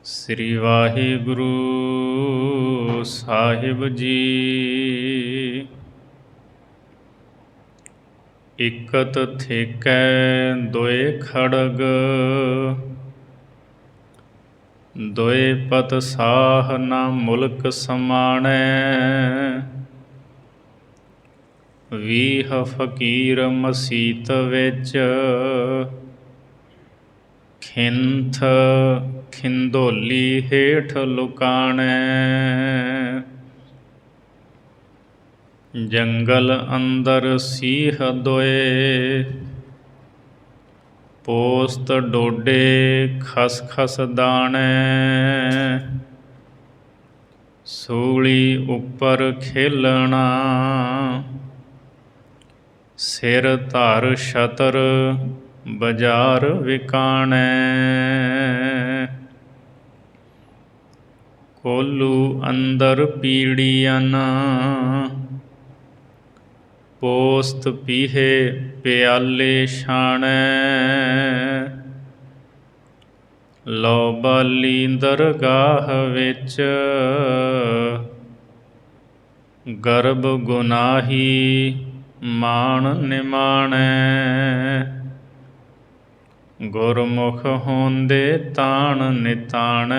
ਸ੍ਰੀ ਵਾਹਿਗੁਰੂ ਸਾਹਿਬ ਜੀ। ਇਕਤ ਥੇਕੈ ਦੋਇ ਖੜਗ, ਦੋਇ ਪਤ ਸਾਹ ਨ ਮੁਲਕ ਸਮਾਣੈ। ਵੀਹ ਫਕੀਰ ਮਸੀਤ ਵਿੱਚ, ਖਿੰਥ ਖਿੰਦੋਲੀ ਹੇਠ ਲੁਕਾਣੈ। ਜੰਗਲ ਅੰਦਰ ਸੀਹ ਦੋਏ, ਪੋਸਤ ਡੋਡੇ ਖਸਖਸ ਦਾਣੈ। ਸੂਲੀ ਉੱਪਰ ਖੇਲਣਾ, ਸਿਰ ਧਰ ਛਤਰ ਬਜ਼ਾਰ ਵਿਕਾਣੈ। ਕੋਲੂ ਅੰਦਰ ਪੀੜੀਅਨ, ਪੋਸਤ ਪੀਹੇ ਪਿਆਲੇ ਛਾਣੈ। ਲੋ ਬਾਲੀ ਦਰਗਾਹ ਵਿੱਚ, ਗਰਭ ਗੁਨਾਹੀ ਮਾਣ ਨਿਮਾਣੈ। ਗੁਰਮੁਖ ਹੋਂਦੇ ਤਾਣ ਨਿਤਾਣੈ,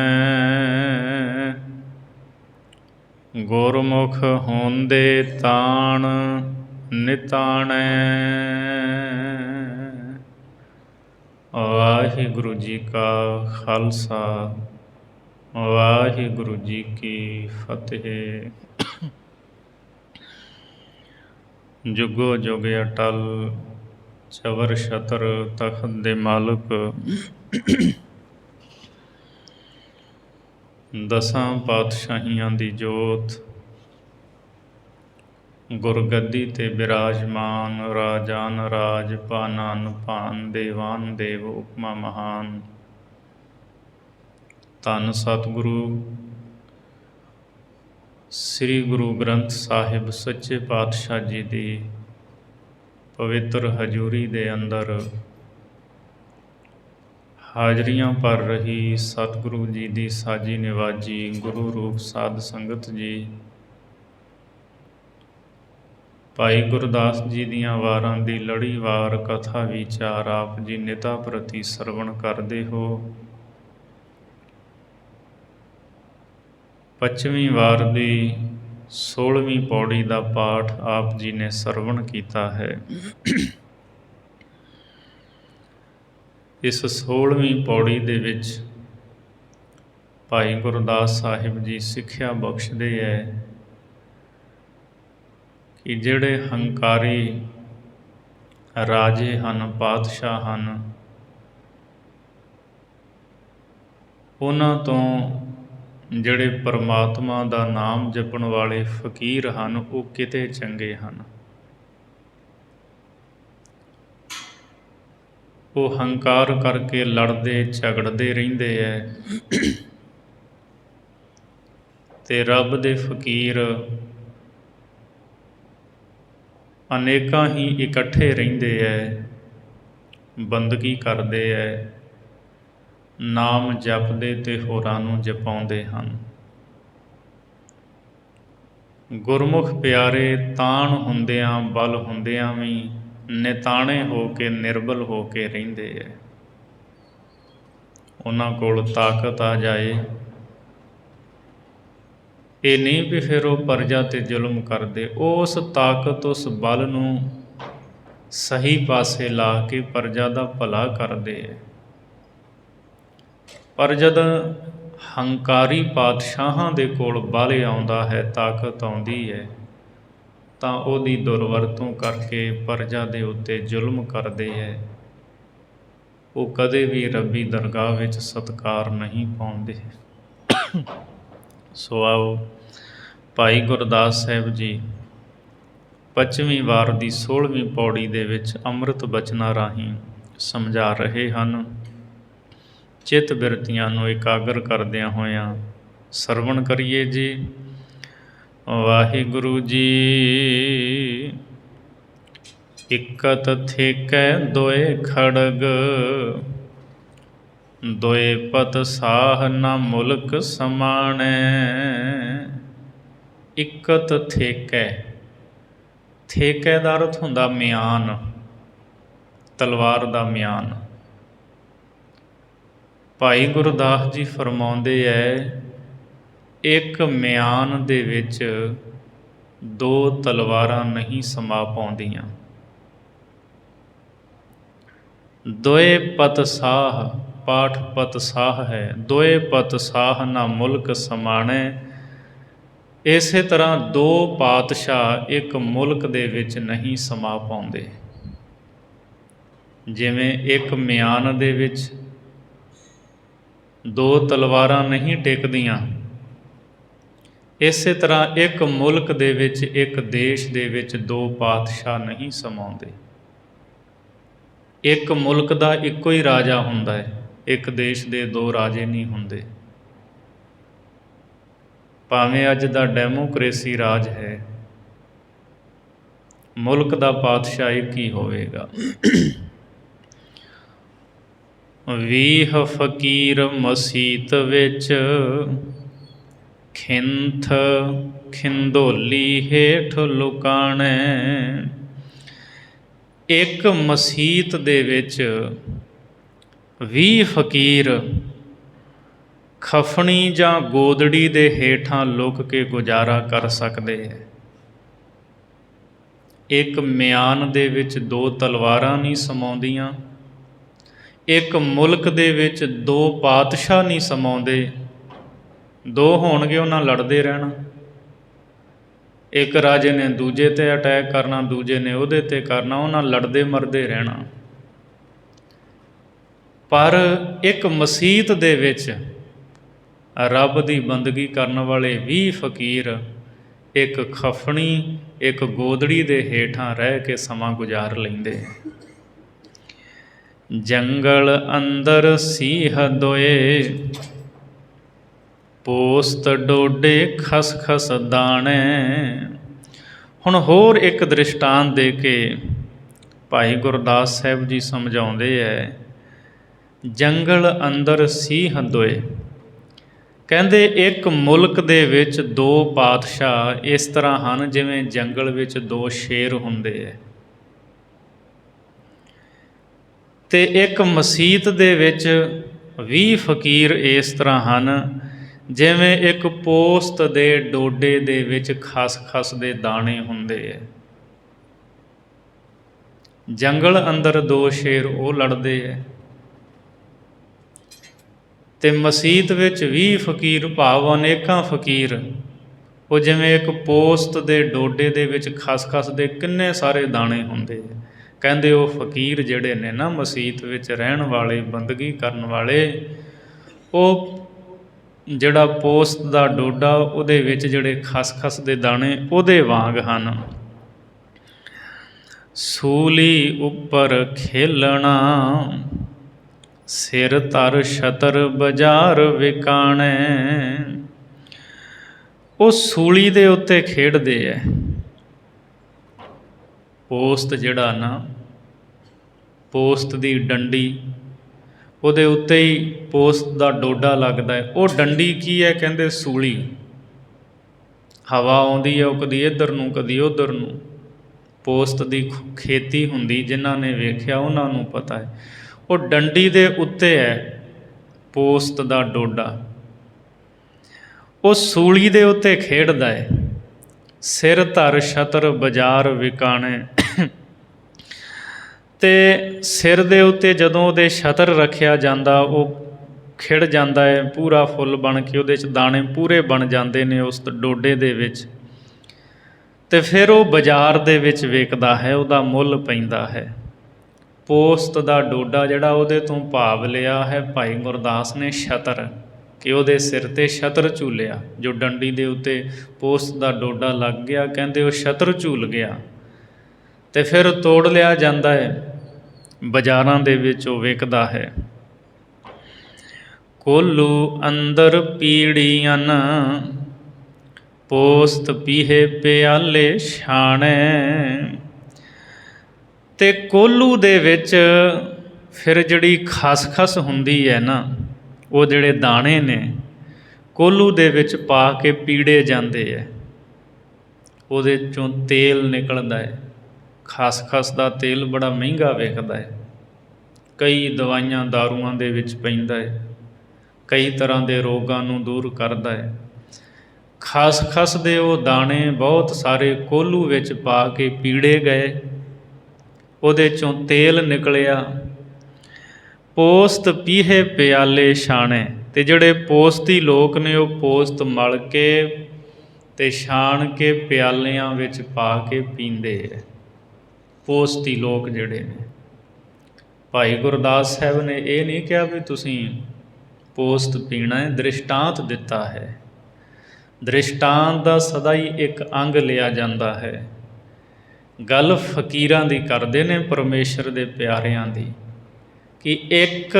ਗੁਰਮੁਖ ਹੋਂਦੇ ਤਾਣ ਨਿਤਾਣੈ। ਵਾਹਿਗੁਰੂ ਜੀ ਕਾ ਖਾਲਸਾ, ਵਾਹਿਗੁਰੂ ਜੀ ਕੀ ਫਤਿਹ। ਜੁਗੋ ਜੁਗ ਅਟਲ ਚਵਰ ਛਤਰ ਤਖਤ ਦੇ ਮਾਲਕ, ਦਸਾਂ ਪਾਤਸ਼ਾਹੀਆਂ ਦੀ ਜੋਤ, ਗੁਰਗੱਦੀ ਤੇ ਬਿਰਾਜਮਾਨ ਰਾਜਾਨ ਰਾਜ ਭਾਨਾਨ ਭਾਨ ਦੇਵਾਨ ਦੇਵ ਉਪਮਾ ਮਹਾਨ। ਧੰਨ ਸਤਿਗੁਰੂ ਸ੍ਰੀ ਗੁਰੂ ਗ੍ਰੰਥ ਸਾਹਿਬ ਸੱਚੇ ਪਾਤਸ਼ਾਹ ਜੀ ਦੀ ਪਵਿੱਤਰ ਹਜ਼ੂਰੀ ਦੇ ਅੰਦਰ ਹਾਜ਼ਰੀਆਂ ਭਰ ਰਹੀ ਸਤਿਗੁਰੂ ਜੀ ਦੀ ਸਾਜੀ ਨਿਵਾਜੀ ਗੁਰੂ ਰੂਪ ਸਾਧ ਸੰਗਤ ਜੀ, ਭਾਈ ਗੁਰਦਾਸ ਜੀ ਦੀਆਂ ਵਾਰਾਂ ਦੀ ਲੜੀਵਾਰ ਕਥਾ ਵਿਚਾਰ ਆਪ ਜੀ ਨਿਤਾ ਪ੍ਰਤੀ ਸਰਵਣ ਕਰਦੇ ਹੋ। 25ਵੀਂ ਵਾਰ ਦੀ 16ਵੀਂ ਪੌੜੀ ਦਾ ਪਾਠ ਆਪ ਜੀ ਨੇ ਸਰਵਣ ਕੀਤਾ ਹੈ। ਇਸ 16ਵੀਂ ਪੌੜੀ ਦੇ ਵਿੱਚ ਭਾਈ ਗੁਰਦਾਸ ਸਾਹਿਬ ਜੀ ਸਿੱਖਿਆ ਬਖਸ਼ਦੇ ਹੈ ਕਿ ਜਿਹੜੇ ਹੰਕਾਰੀ ਰਾਜੇ ਹਨ, ਪਾਤਸ਼ਾਹ ਹਨ, ਉਹਨਾਂ ਤੋਂ ਜਿਹੜੇ ਪਰਮਾਤਮਾ ਦਾ ਨਾਮ ਜਪਣ ਵਾਲੇ ਫਕੀਰ ਹਨ, ਉਹ ਕਿਤੇ ਚੰਗੇ ਹਨ। ਉਹ ਹੰਕਾਰ ਕਰਕੇ ਲੜਦੇ ਝਗੜਦੇ ਰਹਿੰਦੇ ਹੈ ਤੇ ਰੱਬ ਦੇ ਫਕੀਰ ਅਨੇਕਾਂ ਹੀ ਇਕੱਠੇ ਰਹਿੰਦੇ ਹੈ, ਬੰਦਗੀ ਕਰਦੇ ਹੈ, ਨਾਮ ਜਪਦੇ ਤੇ ਹੋਰਾਂ ਨੂੰ ਜਪਾਉਂਦੇ ਹਨ। ਗੁਰਮੁਖ ਪਿਆਰੇ ਤਾਣ ਹੁੰਦਿਆਂ ਬਲ ਹੁੰਦਿਆਂ ਵੀ ਨਿਤਾਣੇ ਹੋ ਕੇ ਨਿਰਬਲ ਹੋ ਕੇ ਰਹਿੰਦੇ ਹੈ। ਉਹਨਾਂ ਕੋਲ ਤਾਕਤ ਆ ਜਾਏ, ਇਹ ਨਹੀਂ ਵੀ ਫਿਰ ਉਹ ਪਰਜਾ 'ਤੇ ਜ਼ੁਲਮ ਕਰਦੇ, ਉਸ ਤਾਕਤ ਉਸ ਬਲ ਨੂੰ ਸਹੀ ਪਾਸੇ ਲਾ ਕੇ ਪਰਜਾ ਦਾ ਭਲਾ ਕਰਦੇ ਹੈ। ਪਰ ਜਦ ਹੰਕਾਰੀ ਪਾਤਸ਼ਾਹਾਂ ਦੇ ਕੋਲ ਬਲ ਆਉਂਦਾ ਹੈ, ਤਾਕਤ ਆਉਂਦੀ ਹੈ, ਤਾਂ ਉਹਦੀ ਦੁਰਵਰਤੋਂ ਕਰਕੇ ਪਰਜਾ ਦੇ ਉੱਤੇ ਜ਼ੁਲਮ ਕਰਦੇ ਹੈ। ਉਹ ਕਦੇ ਵੀ ਰੱਬੀ ਦਰਗਾਹ ਵਿੱਚ ਸਤਿਕਾਰ ਨਹੀਂ ਪਾਉਂਦੇ। ਸੋ ਆਓ ਭਾਈ ਗੁਰਦਾਸ ਸਾਹਿਬ ਜੀ 25ਵੀਂ ਵਾਰ ਦੀ 16ਵੀਂ ਪੌੜੀ ਦੇ ਵਿੱਚ ਅੰਮ੍ਰਿਤ ਬਚਨਾਂ ਰਾਹੀਂ ਸਮਝਾ ਰਹੇ ਹਨ। ਚਿੱਤ ਬਿਰਤੀਆਂ ਨੂੰ ਇਕਾਗਰ ਕਰਦਿਆਂ ਹੋਇਆਂ ਸਰਵਣ ਕਰੀਏ ਜੀ। ਵਾਹਿਗੁਰੂ ਜੀ। ਇਕਤ ਥੇਕੈ ਦੋਇ ਖੜਗ, ਦੋਏ ਪਤ ਸਾਹ ਨਾ ਮੁਲਕ ਸਮਾਣੈ। ਇਕਤ ਠੇਕੈ, ਠੇਕੈ ਦਾ ਅਰਥ ਹੁੰਦਾ ਮਿਆਨ, ਤਲਵਾਰ ਦਾ ਮਿਆਨ। ਭਾਈ ਗੁਰਦਾਸ ਜੀ ਫਰਮਾਉਂਦੇ ਹੈ, ਇੱਕ ਮਿਆਨ ਦੇ ਵਿੱਚ ਦੋ ਤਲਵਾਰਾਂ ਨਹੀਂ ਸਮਾ ਪਾਉਂਦੀਆਂ। ਦੋਏ ਪਤ ਸਾਹ, ਪਾਠ ਪਤ ਸਾਹ ਹੈ। ਦੋਏ ਪਤ ਸਾਹ ਨਾ ਮੁਲਕ ਸਮਾਣੈ। ਇਸੇ ਤਰ੍ਹਾਂ ਦੋ ਪਾਤਸ਼ਾਹ ਇੱਕ ਮੁਲਕ ਦੇ ਵਿੱਚ ਨਹੀਂ ਸਮਾ ਪਾਉਂਦੇ। ਜਿਵੇਂ ਇੱਕ ਮਿਆਨ ਦੇ ਵਿੱਚ ਦੋ ਤਲਵਾਰਾਂ ਨਹੀਂ ਟਿਕਦੀਆਂ, ਇਸੇ ਤਰ੍ਹਾਂ ਇੱਕ ਮੁਲਕ ਦੇ ਵਿੱਚ, ਇੱਕ ਦੇਸ਼ ਦੇ ਵਿੱਚ ਦੋ ਪਾਤਸ਼ਾਹ ਨਹੀਂ ਸਮਾਉਂਦੇ। ਇੱਕ ਮੁਲਕ ਦਾ ਇੱਕੋ ਹੀ ਰਾਜਾ ਹੁੰਦਾ ਹੈ, ਇੱਕ ਦੇਸ਼ ਦੇ ਦੋ ਰਾਜੇ ਨਹੀਂ ਹੁੰਦੇ। ਭਾਵੇਂ ਅੱਜ ਦਾ ਡੈਮੋਕ੍ਰੇਸੀ ਰਾਜ ਹੈ, ਮੁਲਕ ਦਾ ਪਾਤਸ਼ਾਹ ਇੱਕ ਹੀ ਹੋਵੇਗਾ। ਵੀਹ ਫਕੀਰ ਮਸੀਤ ਵਿੱਚ, ਖਿੰਥ ਖਿੰਦੋਲੀ ਹੇਠ ਲੁਕਾਣੈ। ਇੱਕ ਮਸੀਤ ਦੇ ਵਿੱਚ 20 ਫਕੀਰ ਖਫਣੀ ਜਾਂ ਗੋਦੜੀ ਦੇ ਹੇਠਾਂ ਲੁਕ ਕੇ ਗੁਜ਼ਾਰਾ ਕਰ ਸਕਦੇ ਹੈ। ਇੱਕ ਮਿਆਨ ਦੇ ਵਿੱਚ ਦੋ ਤਲਵਾਰਾਂ ਨਹੀਂ ਸਮਾਉਂਦੀਆਂ, ਇੱਕ ਮੁਲਕ ਦੇ ਵਿੱਚ ਦੋ ਪਾਤਸ਼ਾਹ ਨਹੀਂ ਸਮਾਉਂਦੇ। ਦੋ ਹੋਣਗੇ, ਉਹਨਾਂ ਲੜਦੇ ਰਹਿਣਾ। ਇੱਕ ਰਾਜੇ ਨੇ ਦੂਜੇ 'ਤੇ ਅਟੈਕ ਕਰਨਾ, ਦੂਜੇ ਨੇ ਉਹਦੇ 'ਤੇ ਕਰਨਾ, ਉਹਨਾਂ ਲੜਦੇ ਮਰਦੇ ਰਹਿਣਾ। ਪਰ ਇੱਕ ਮਸੀਤ ਦੇ ਵਿੱਚ ਰੱਬ ਦੀ ਬੰਦਗੀ ਕਰਨ ਵਾਲੇ 20 ਫਕੀਰ ਇੱਕ ਖਫਣੀ, ਇੱਕ ਗੋਦੜੀ ਦੇ ਹੇਠਾਂ ਰਹਿ ਕੇ ਸਮਾਂ ਗੁਜ਼ਾਰ ਲੈਂਦੇ। ਜੰਗਲ ਅੰਦਰ ਸੀਹ ਦੋਏ, ਪੋਸਤ ਡੋਡੇ ਖਸਖਸ ਦਾਣੇ। ਹੁਣ ਹੋਰ ਇੱਕ ਦ੍ਰਿਸ਼ਟਾਂਤ ਦੇ ਕੇ ਭਾਈ ਗੁਰਦਾਸ ਸਾਹਿਬ ਜੀ ਸਮਝਾਉਂਦੇ ਹੈ, ਜੰਗਲ ਅੰਦਰ ਸੀਹ ਦੋਏ। ਕਹਿੰਦੇ ਇੱਕ ਮੁਲਕ ਦੇ ਵਿੱਚ ਦੋ ਪਾਤਸ਼ਾਹ ਇਸ ਤਰ੍ਹਾਂ ਹਨ ਜਿਵੇਂ ਜੰਗਲ ਵਿੱਚ ਦੋ ਸ਼ੇਰ ਹੁੰਦੇ ਹੈ। ਅਤੇ ਇੱਕ ਮਸੀਤ ਦੇ ਵਿੱਚ 20 ਫਕੀਰ ਇਸ ਤਰ੍ਹਾਂ ਹਨ ਜਿਵੇਂ ਇੱਕ ਪੋਸਤ ਦੇ ਡੋਡੇ ਦੇ ਵਿੱਚ ਖਸਖਸ ਦੇ ਦਾਣੇ ਹੁੰਦੇ ਹੈ। ਜੰਗਲ ਅੰਦਰ ਦੋ ਸ਼ੇਰ ਉਹ ਲੜਦੇ ਹੈ, ਅਤੇ ਮਸੀਤ ਵਿੱਚ 20 ਫਕੀਰ ਭਾਵ ਅਨੇਕਾਂ ਫਕੀਰ, ਉਹ ਜਿਵੇਂ ਇੱਕ ਪੋਸਤ ਦੇ ਡੋਡੇ ਦੇ ਵਿੱਚ ਖਸਖਸ ਦੇ ਕਿੰਨੇ ਸਾਰੇ ਦਾਣੇ ਹੁੰਦੇ। ਕਹਿੰਦੇ ਉਹ ਫਕੀਰ ਜਿਹੜੇ ਨੇ ਨਾ ਮਸੀਤ ਵਿੱਚ ਰਹਿਣ ਵਾਲੇ, ਬੰਦਗੀ ਕਰਨ ਵਾਲੇ, ਉਹ ਜਿਹੜਾ ਪੋਸਤ ਦਾ ਡੋਡਾ ਉਹਦੇ ਵਿੱਚ ਜਿਹੜੇ ਖਸਖਸ ਦੇ ਦਾਣੇ ਉਹਦੇ ਵਾਂਗ ਹਨ। ਸੂਲੀ ਉੱਪਰ ਖੇਲਣਾ, ਸਿਰ ਧਰ ਛਤਰ ਬਾਜ਼ਾਰ ਵਿਕਾਣੈ। ਉਹ ਸੂਲੀ ਦੇ ਉੱਤੇ ਖੇਡਦੇ ਹੈ। ਪੋਸਤ ਜਿਹੜਾ ਨਾ, ਪੋਸਤ ਦੀ ਡੰਡੀ, ਉਹਦੇ ਉੱਤੇ ਹੀ ਪੋਸਤ ਦਾ ਡੋਡਾ ਲੱਗਦਾ ਹੈ। ਉਹ ਡੰਡੀ ਕੀ ਹੈ? ਕਹਿੰਦੇ ਸੂਲੀ। ਹਵਾ ਆਉਂਦੀ ਹੈ, ਉਹ ਕਦੀ ਇੱਧਰ ਨੂੰ ਕਦੀ ਉੱਧਰ ਨੂੰ। ਪੋਸਤ ਦੀ ਖੇਤੀ ਹੁੰਦੀ, ਜਿਨ੍ਹਾਂ ਨੇ ਵੇਖਿਆ ਉਹਨਾਂ ਨੂੰ ਪਤਾ ਹੈ। ਉਹ ਡੰਡੀ ਦੇ ਉੱਤੇ ਹੈ ਪੋਸਤ ਦਾ ਡੋਡਾ, ਉਹ ਸੂਲੀ ਦੇ ਉੱਤੇ ਖੇਡਦਾ ਹੈ। ਸਿਰ ਧਰ ਛਤਰ ਬਾਜ਼ਾਰ ਵਿਕਾਣੇ। ਅਤੇ ਸਿਰ ਦੇ ਉੱਤੇ ਜਦੋਂ ਉਹਦੇ ਛਤਰ ਰੱਖਿਆ ਜਾਂਦਾ, ਉਹ ਖਿੜ ਜਾਂਦਾ ਹੈ ਪੂਰਾ ਫੁੱਲ ਬਣ ਕੇ, ਉਹਦੇ 'ਚ ਦਾਣੇ ਪੂਰੇ ਬਣ ਜਾਂਦੇ ਨੇ ਉਸ ਡੋਡੇ ਦੇ ਵਿੱਚ। ਅਤੇ ਫਿਰ ਉਹ ਬਾਜ਼ਾਰ ਦੇ ਵਿੱਚ ਵਿਕਦਾ ਹੈ, ਉਹਦਾ ਮੁੱਲ ਪੈਂਦਾ ਹੈ। ਪੋਸਤ ਦਾ ਡੋਡਾ ਜਿਹੜਾ, ਉਹਦੇ ਤੋਂ ਭਾਵ ਲਿਆ ਹੈ ਭਾਈ ਗੁਰਦਾਸ ਨੇ ਛਤਰ, ਕਿ ਉਹਦੇ ਸਿਰ 'ਤੇ ਛਤਰ ਝੂਲਿਆ। ਜੋ ਡੰਡੀ ਦੇ ਉੱਤੇ ਪੋਸਤ ਦਾ ਡੋਡਾ ਲੱਗ ਗਿਆ, ਕਹਿੰਦੇ ਉਹ ਛਤਰ ਝੂਲ ਗਿਆ। ਅਤੇ ਫਿਰ ਤੋੜ ਲਿਆ ਜਾਂਦਾ ਹੈ, ਬਾਜ਼ਾਰਾਂ ਦੇ ਵਿੱਚ ਉਹ ਵਿਕਦਾ ਹੈ। ਕੋਲੂ ਅੰਦਰ ਪੀੜੀਆਂ, ਪੋਸਤ ਪੀਹੇ ਪਿਆਲੇ ਛਾਣੇ। ਅਤੇ ਕੋਲੂ ਦੇ ਵਿੱਚ ਫਿਰ ਜਿਹੜੀ ਖਸਖਸ ਹੁੰਦੀ ਹੈ ਨਾ, ਉਹ ਜਿਹੜੇ ਦਾਣੇ ਨੇ ਕੋਹਲੂ ਦੇ ਵਿੱਚ ਪਾ ਕੇ ਪੀੜੇ ਜਾਂਦੇ ਹੈ, ਉਹਦੇ 'ਚੋਂ ਤੇਲ ਨਿਕਲਦਾ ਹੈ। ਖਸਖਸ ਦਾ ਤੇਲ ਬੜਾ ਮਹਿੰਗਾ ਵਿਕਦਾ ਹੈ, ਕਈ ਦਵਾਈਆਂ ਦਾਰੂਆਂ ਦੇ ਵਿੱਚ ਪੈਂਦਾ ਹੈ, ਕਈ ਤਰ੍ਹਾਂ ਦੇ ਰੋਗਾਂ ਨੂੰ ਦੂਰ ਕਰਦਾ ਹੈ। ਖਸਖਸ ਦੇ ਉਹ ਦਾਣੇ ਬਹੁਤ ਸਾਰੇ ਕੋਹਲੂ ਵਿੱਚ ਪਾ ਕੇ ਪੀੜੇ ਗਏ, ਉਹਦੇ 'ਚੋਂ ਤੇਲ ਨਿਕਲਿਆ। ਪੋਸਤ ਪੀਹੇ ਪਿਆਲੇ ਛਾਣੇ, ਅਤੇ ਜਿਹੜੇ ਪੋਸਤੀ ਲੋਕ ਨੇ ਉਹ ਪੋਸਤ ਮਲ ਕੇ ਅਤੇ ਛਾਣ ਕੇ ਪਿਆਲਿਆਂ ਵਿੱਚ ਪਾ ਕੇ ਪੀਂਦੇ ਹੈ। ਪੋਸਤੀ ਲੋਕ ਜਿਹੜੇ ਨੇ, ਭਾਈ ਗੁਰਦਾਸ ਸਾਹਿਬ ਨੇ ਇਹ ਨਹੀਂ ਕਿਹਾ ਵੀ ਤੁਸੀਂ ਪੋਸਤ ਪੀਣਾ ਹੈ, ਦ੍ਰਿਸ਼ਟਾਂਤ ਦਿੱਤਾ ਹੈ। ਦ੍ਰਿਸ਼ਟਾਂਤ ਦਾ ਸਦਾ ਹੀ ਇੱਕ ਅੰਗ ਲਿਆ ਜਾਂਦਾ ਹੈ। ਗੱਲ ਫਕੀਰਾਂ ਦੀ ਕਰਦੇ ਨੇ, ਪਰਮੇਸ਼ਰ ਦੇ ਪਿਆਰਿਆਂ ਦੀ, ਕਿ ਇੱਕ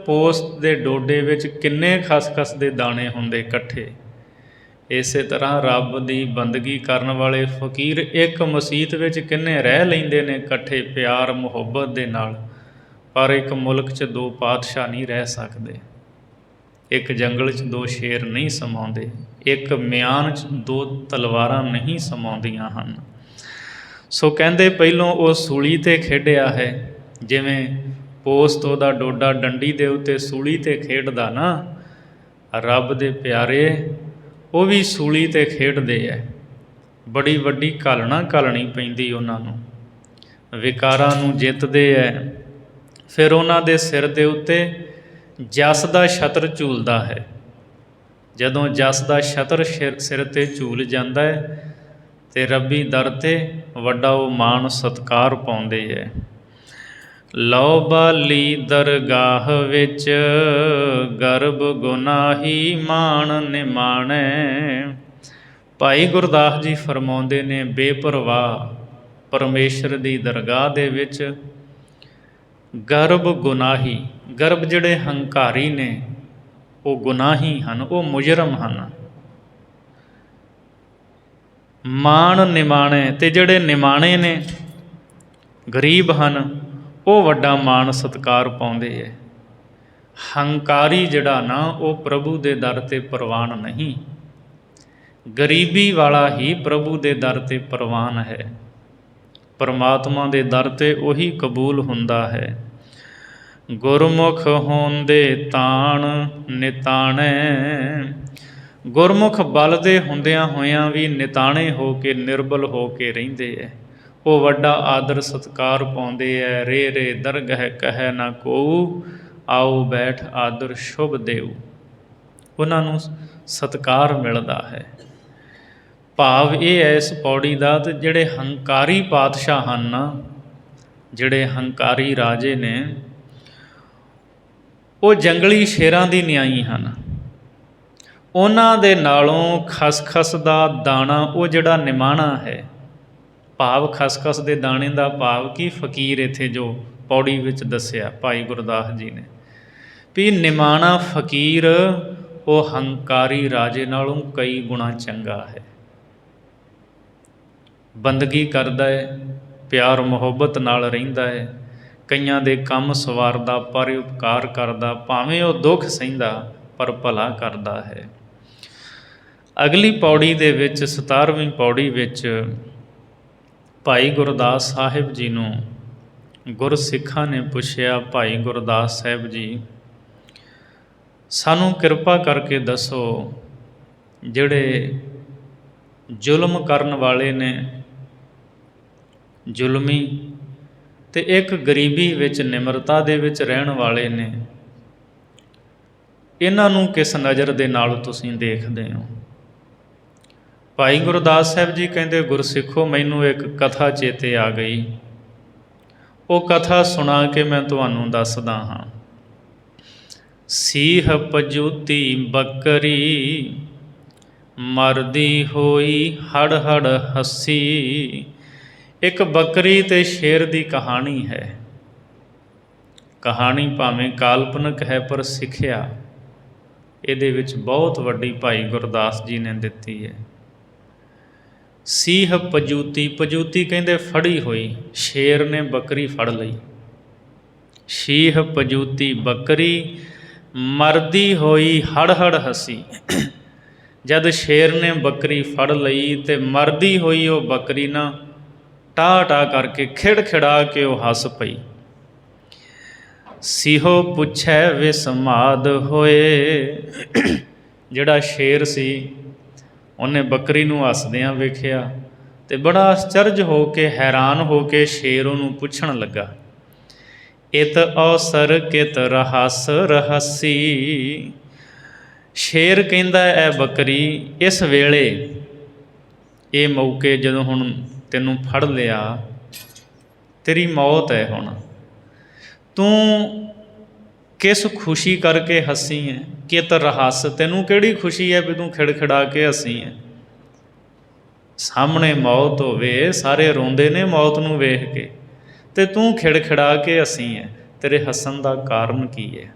ਪੋਸਤ ਦੇ ਡੋਡੇ ਵਿੱਚ ਕਿੰਨੇ ਖਸਖਸ ਦੇ ਦਾਣੇ ਹੁੰਦੇ ਇਕੱਠੇ। ਇਸੇ ਤਰ੍ਹਾਂ ਰੱਬ ਦੀ ਬੰਦਗੀ ਕਰਨ ਵਾਲੇ ਫਕੀਰ ਇੱਕ ਮਸੀਤ ਵਿੱਚ ਕਿੰਨੇ ਰਹਿ ਲੈਂਦੇ ਨੇ ਇਕੱਠੇ ਪਿਆਰ ਮੁਹੱਬਤ ਦੇ ਨਾਲ, ਪਰ ਇੱਕ ਮੁਲਕ 'ਚ ਦੋ ਪਾਤਸ਼ਾਹ ਨਹੀਂ ਰਹਿ ਸਕਦੇ, ਇੱਕ ਜੰਗਲ 'ਚ ਦੋ ਸ਼ੇਰ ਨਹੀਂ ਸਮਾਉਂਦੇ, ਇੱਕ ਮਿਆਨ 'ਚ ਦੋ ਤਲਵਾਰਾਂ ਨਹੀਂ ਸਮਾਉਂਦੀਆਂ ਹਨ। ਸੋ ਕਹਿੰਦੇ ਪਹਿਲੋਂ ਉਹ ਸੂਲੀ 'ਤੇ ਖੇਡਿਆ ਹੈ, ਜਿਵੇਂ ਪੋਸਤ ਉਹਦਾ ਡੋਡਾ ਡੰਡੀ ਦੇ ਉੱਤੇ ਸੂਲੀ 'ਤੇ ਖੇਡਦਾ ਨਾ, ਰੱਬ ਦੇ ਪਿਆਰੇ ਉਹ ਵੀ ਸੂਲੀ 'ਤੇ ਖੇਡਦੇ ਹੈ। ਬੜੀ ਵੱਡੀ ਘਾਲਣਾ ਘਾਲਣੀ ਪੈਂਦੀ ਉਹਨਾਂ ਨੂੰ, ਵਿਕਾਰਾਂ ਨੂੰ ਜਿੱਤਦੇ ਹੈ। ਫਿਰ ਉਹਨਾਂ ਦੇ ਸਿਰ ਦੇ ਉੱਤੇ ਜਸ ਦਾ ਛਤਰ ਝੂਲਦਾ ਹੈ। ਜਦੋਂ ਜਸ ਦਾ ਛਤਰ ਸਿਰ 'ਤੇ ਝੂਲ ਜਾਂਦਾ ਹੈ ਅਤੇ ਰੱਬੀ ਦਰ 'ਤੇ ਵੱਡਾ ਉਹ ਮਾਣ ਸਤਿਕਾਰ ਪਾਉਂਦੇ ਹੈ। ਲਓ ਬਾਲੀ ਦਰਗਾਹ ਵਿੱਚ ਗਰਬ ਗੁਨਾਹੀ ਮਾਣ ਨਿਮਾਣੈ। ਭਾਈ ਗੁਰਦਾਸ ਜੀ ਫਰਮਾਉਂਦੇ ਨੇ, ਬੇਪਰਵਾਹ ਪਰਮੇਸ਼ਰ ਦੀ ਦਰਗਾਹ ਦੇ ਵਿੱਚ ਗਰਬ ਗੁਨਾਹੀ, ਗਰਬ ਜਿਹੜੇ ਹੰਕਾਰੀ ਨੇ ਉਹ ਗੁਨਾਹੀ ਹਨ, ਉਹ ਮੁਜਰਮ ਹਨ। ਮਾਣ ਨਿਮਾਣੇ, ਅਤੇ ਜਿਹੜੇ ਨਿਮਾਣੇ ਨੇ ਗਰੀਬ ਹਨ ਉਹ ਵੱਡਾ ਮਾਣ ਸਤਿਕਾਰ ਪਾਉਂਦੇ ਹੈ। ਹੰਕਾਰੀ ਜਿਹੜਾ ਨਾ ਉਹ ਪ੍ਰਭੂ ਦੇ ਦਰ 'ਤੇ ਪ੍ਰਵਾਨ ਨਹੀਂ, ਗਰੀਬੀ ਵਾਲਾ ਹੀ ਪ੍ਰਭੂ ਦੇ ਦਰ 'ਤੇ ਪ੍ਰਵਾਨ ਹੈ। ਪਰਮਾਤਮਾ ਦੇ ਦਰ 'ਤੇ ਉਹੀ ਕਬੂਲ ਹੁੰਦਾ ਹੈ। ਗੁਰਮੁਖ ਹੋਂਦੇ ਤਾਣ ਨਿਤਾਣੈ, ਗੁਰਮੁਖ ਬਲ ਦੇ ਹੁੰਦਿਆਂ ਹੋਇਆਂ ਵੀ ਨਿਤਾਣੇ ਹੋ ਕੇ ਨਿਰਬਲ ਹੋ ਕੇ ਰਹਿੰਦੇ ਹੈ। ਉਹ ਵੱਡਾ ਆਦਰ ਸਤਿਕਾਰ ਪਾਉਂਦੇ ਹੈ। ਰੇ ਰੇ ਦਰਗਹਿ ਕਹਿ ਨਾ ਕੋਊ, ਆਓ ਬੈਠ ਆਦਰ ਸ਼ੁਭ ਦੇਊ, ਉਹਨਾਂ ਨੂੰ ਸਤਿਕਾਰ ਮਿਲਦਾ ਹੈ। ਭਾਵ ਇਹ ਹੈ ਇਸ ਪੌੜੀ ਦਾ, ਤੇ ਜਿਹੜੇ ਹੰਕਾਰੀ ਪਾਤਸ਼ਾਹ ਹਨ ਨਾ, ਜਿਹੜੇ ਹੰਕਾਰੀ ਰਾਜੇ ਨੇ, ਉਹ ਜੰਗਲੀ ਸ਼ੇਰਾਂ ਦੀ ਨਿਆਈ ਹਨ। ਉਹਨਾਂ ਦੇ ਨਾਲੋਂ ਖਸਖਸ ਦਾ ਦਾਣਾ ਉਹ ਜਿਹੜਾ ਨਿਮਾਣਾ ਹੈ, ਭਾਵ ਖਸਖਸ ਦੇ ਦਾਣੇ ਦਾ ਭਾਵ ਕੀ, ਫਕੀਰ ਇੱਥੇ ਜੋ ਪੌੜੀ ਵਿੱਚ ਦੱਸਿਆ ਭਾਈ ਗੁਰਦਾਸ ਜੀ ਨੇ, ਵੀ ਨਿਮਾਣਾ ਫਕੀਰ ਉਹ ਹੰਕਾਰੀ ਰਾਜੇ ਨਾਲੋਂ ਕਈ ਗੁਣਾ ਚੰਗਾ ਹੈ। ਬੰਦਗੀ ਕਰਦਾ ਹੈ, ਪਿਆਰ ਮੁਹੱਬਤ ਨਾਲ ਰਹਿੰਦਾ ਹੈ, ਕਈਆਂ ਦੇ ਕੰਮ ਸਵਾਰਦਾ, ਪਰਉਪਕਾਰ ਕਰਦਾ, ਭਾਵੇਂ ਉਹ ਦੁੱਖ ਸਹਿੰਦਾ ਪਰ ਭਲਾ ਕਰਦਾ ਹੈ। ਅਗਲੀ ਪੌੜੀ ਦੇ ਵਿੱਚ 17ਵੀਂ ਪੌੜੀ ਵਿੱਚ ਭਾਈ ਗੁਰਦਾਸ ਸਾਹਿਬ ਜੀ ਨੂੰ ਗੁਰਸਿੱਖਾਂ ਨੇ ਪੁੱਛਿਆ, ਭਾਈ ਗੁਰਦਾਸ ਸਾਹਿਬ ਜੀ ਸਾਨੂੰ ਕਿਰਪਾ ਕਰਕੇ ਦੱਸੋ, ਜਿਹੜੇ ਜ਼ੁਲਮ ਕਰਨ ਵਾਲੇ ਨੇ, ਜ਼ੁਲਮੀ, ਅਤੇ ਇੱਕ ਗਰੀਬੀ ਵਿੱਚ ਨਿਮਰਤਾ ਦੇ ਵਿੱਚ ਰਹਿਣ ਵਾਲੇ ਨੇ, ਇਹਨਾਂ ਨੂੰ ਕਿਸ ਨਜ਼ਰ ਦੇ ਨਾਲ ਤੁਸੀਂ ਦੇਖਦੇ ਹੋ? ਭਾਈ ਗੁਰਦਾਸ ਸਾਹਿਬ ਜੀ ਕਹਿੰਦੇ, ਗੁਰਸਿੱਖੋ ਮੈਨੂੰ ਇੱਕ ਕਥਾ ਚੇਤੇ ਆ ਗਈ, ਉਹ ਕਥਾ ਸੁਣਾ ਕੇ ਮੈਂ ਤੁਹਾਨੂੰ ਦੱਸਦਾ ਹਾਂ। ਸੀਹ ਪਜੂਤੀ ਬੱਕਰੀ ਮਰਦੀ ਹੋਈ ਹੜ ਹੜ ਹੱਸੀ। ਇੱਕ ਬੱਕਰੀ ਅਤੇ ਸ਼ੇਰ ਦੀ ਕਹਾਣੀ ਹੈ। ਕਹਾਣੀ ਭਾਵੇਂ ਕਾਲਪਨਿਕ ਹੈ ਪਰ ਸਿੱਖਿਆ ਇਹਦੇ ਵਿੱਚ ਬਹੁਤ ਵੱਡੀ ਭਾਈ ਗੁਰਦਾਸ ਜੀ ਨੇ ਦਿੱਤੀ ਹੈ। ਸੀਹ ਪਜੂਤੀ, ਪਜੂਤੀ ਕਹਿੰਦੇ ਫੜੀ ਹੋਈ, ਸ਼ੇਰ ਨੇ ਬੱਕਰੀ ਫੜ ਲਈ। ਸੀਹ ਪਜੂਤੀ ਬੱਕਰੀ ਮਰਦੀ ਹੋਈ ਹੜ ਹੜ ਹਸੀ। ਜਦ ਸ਼ੇਰ ਨੇ ਬੱਕਰੀ ਫੜ ਲਈ ਤੇ ਮਰਦੀ ਹੋਈ ਉਹ ਬੱਕਰੀ ਨਾ ਟਾਹ ਟਾਹ ਕਰਕੇ ਖਿੜ ਖਿੜਾ ਕੇ ਉਹ ਹੱਸ ਪਈ। ਸਿਹੋ ਪੁੱਛੈ ਵਿਸਮਾਦ ਹੋਏ। ਜਿਹੜਾ ਸ਼ੇਰ ਸੀ ਉਹਨੇ ਬੱਕਰੀ ਨੂੰ ਹੱਸਦਿਆਂ ਵੇਖਿਆ ਤੇ ਬੜਾ ਆਸ਼ਚਰਜ ਹੋ ਕੇ ਹੈਰਾਨ ਹੋ ਕੇ ਸ਼ੇਰ ਉਹਨੂੰ ਪੁੱਛਣ ਲੱਗਾ, ਇਤ ਅਵਸਰ ਕਿਤ ਰਹੱਸ ਰਹੱਸੀ। ਸ਼ੇਰ ਕਹਿੰਦਾ ਇਹ ਬੱਕਰੀ ਇਸ ਵੇਲੇ, ਇਹ ਮੌਕੇ ਜਦੋਂ ਹੁਣ ਤੈਨੂੰ ਫੜ ਲਿਆ, ਤੇਰੀ ਮੌਤ ਹੈ ਹੁਣ, ਤੂੰ ਕਿਸ ਖੁਸ਼ੀ ਕਰਕੇ ਹੱਸੀ ਹੈ? ਕਿਤ ਰਹੱਸ, ਤੈਨੂੰ ਕਿਹੜੀ ਖੁਸ਼ੀ ਹੈ ਵੀ ਤੂੰ ਖਿੜਖਿੜਾ ਕੇ ਹੱਸੀ ਹੈ? ਸਾਹਮਣੇ ਮੌਤ ਹੋਵੇ, ਸਾਰੇ ਰੋਂਦੇ ਨੇ ਮੌਤ ਨੂੰ ਵੇਖ ਕੇ, ਤੇ ਤੂੰ ਖਿੜਖਿੜਾ ਕੇ ਹੱਸੀ ਹੈ, ਤੇਰੇ ਹੱਸਣ ਦਾ ਕਾਰਨ ਕੀ ਹੈ?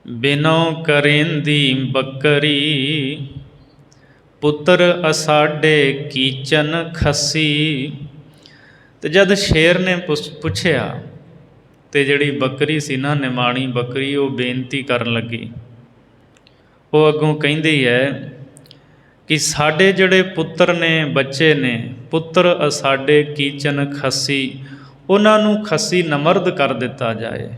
ਬਿਨੋ ਕਰੇਂਦੀ ਬੱਕਰੀ ਪੁੱਤਰ ਅਸਾਡੇ ਕੀਚਨ ਖੱਸੀ। ਤੇ ਜਦ ਸ਼ੇਰ ਨੇ ਪੁੱਛਿਆ ਤੇ ਜਿਹੜੀ ਬੱਕਰੀ ਸੀ ਨਾ, ਨਿਮਾਣੀ ਬੱਕਰੀ, ਉਹ ਬੇਨਤੀ ਕਰਨ ਲੱਗੀ। ਉਹ ਅੱਗੋਂ ਕਹਿੰਦੀ ਹੈ ਕਿ ਸਾਡੇ ਜਿਹੜੇ ਪੁੱਤਰ ਨੇ, ਬੱਚੇ ਨੇ, ਪੁੱਤਰ ਸਾਡੇ ਕੀਚਨ ਖੱਸੀ, ਉਹਨਾਂ ਨੂੰ ਖੱਸੀ ਨਮਰਦ ਕਰ ਦਿੱਤਾ ਜਾਏ।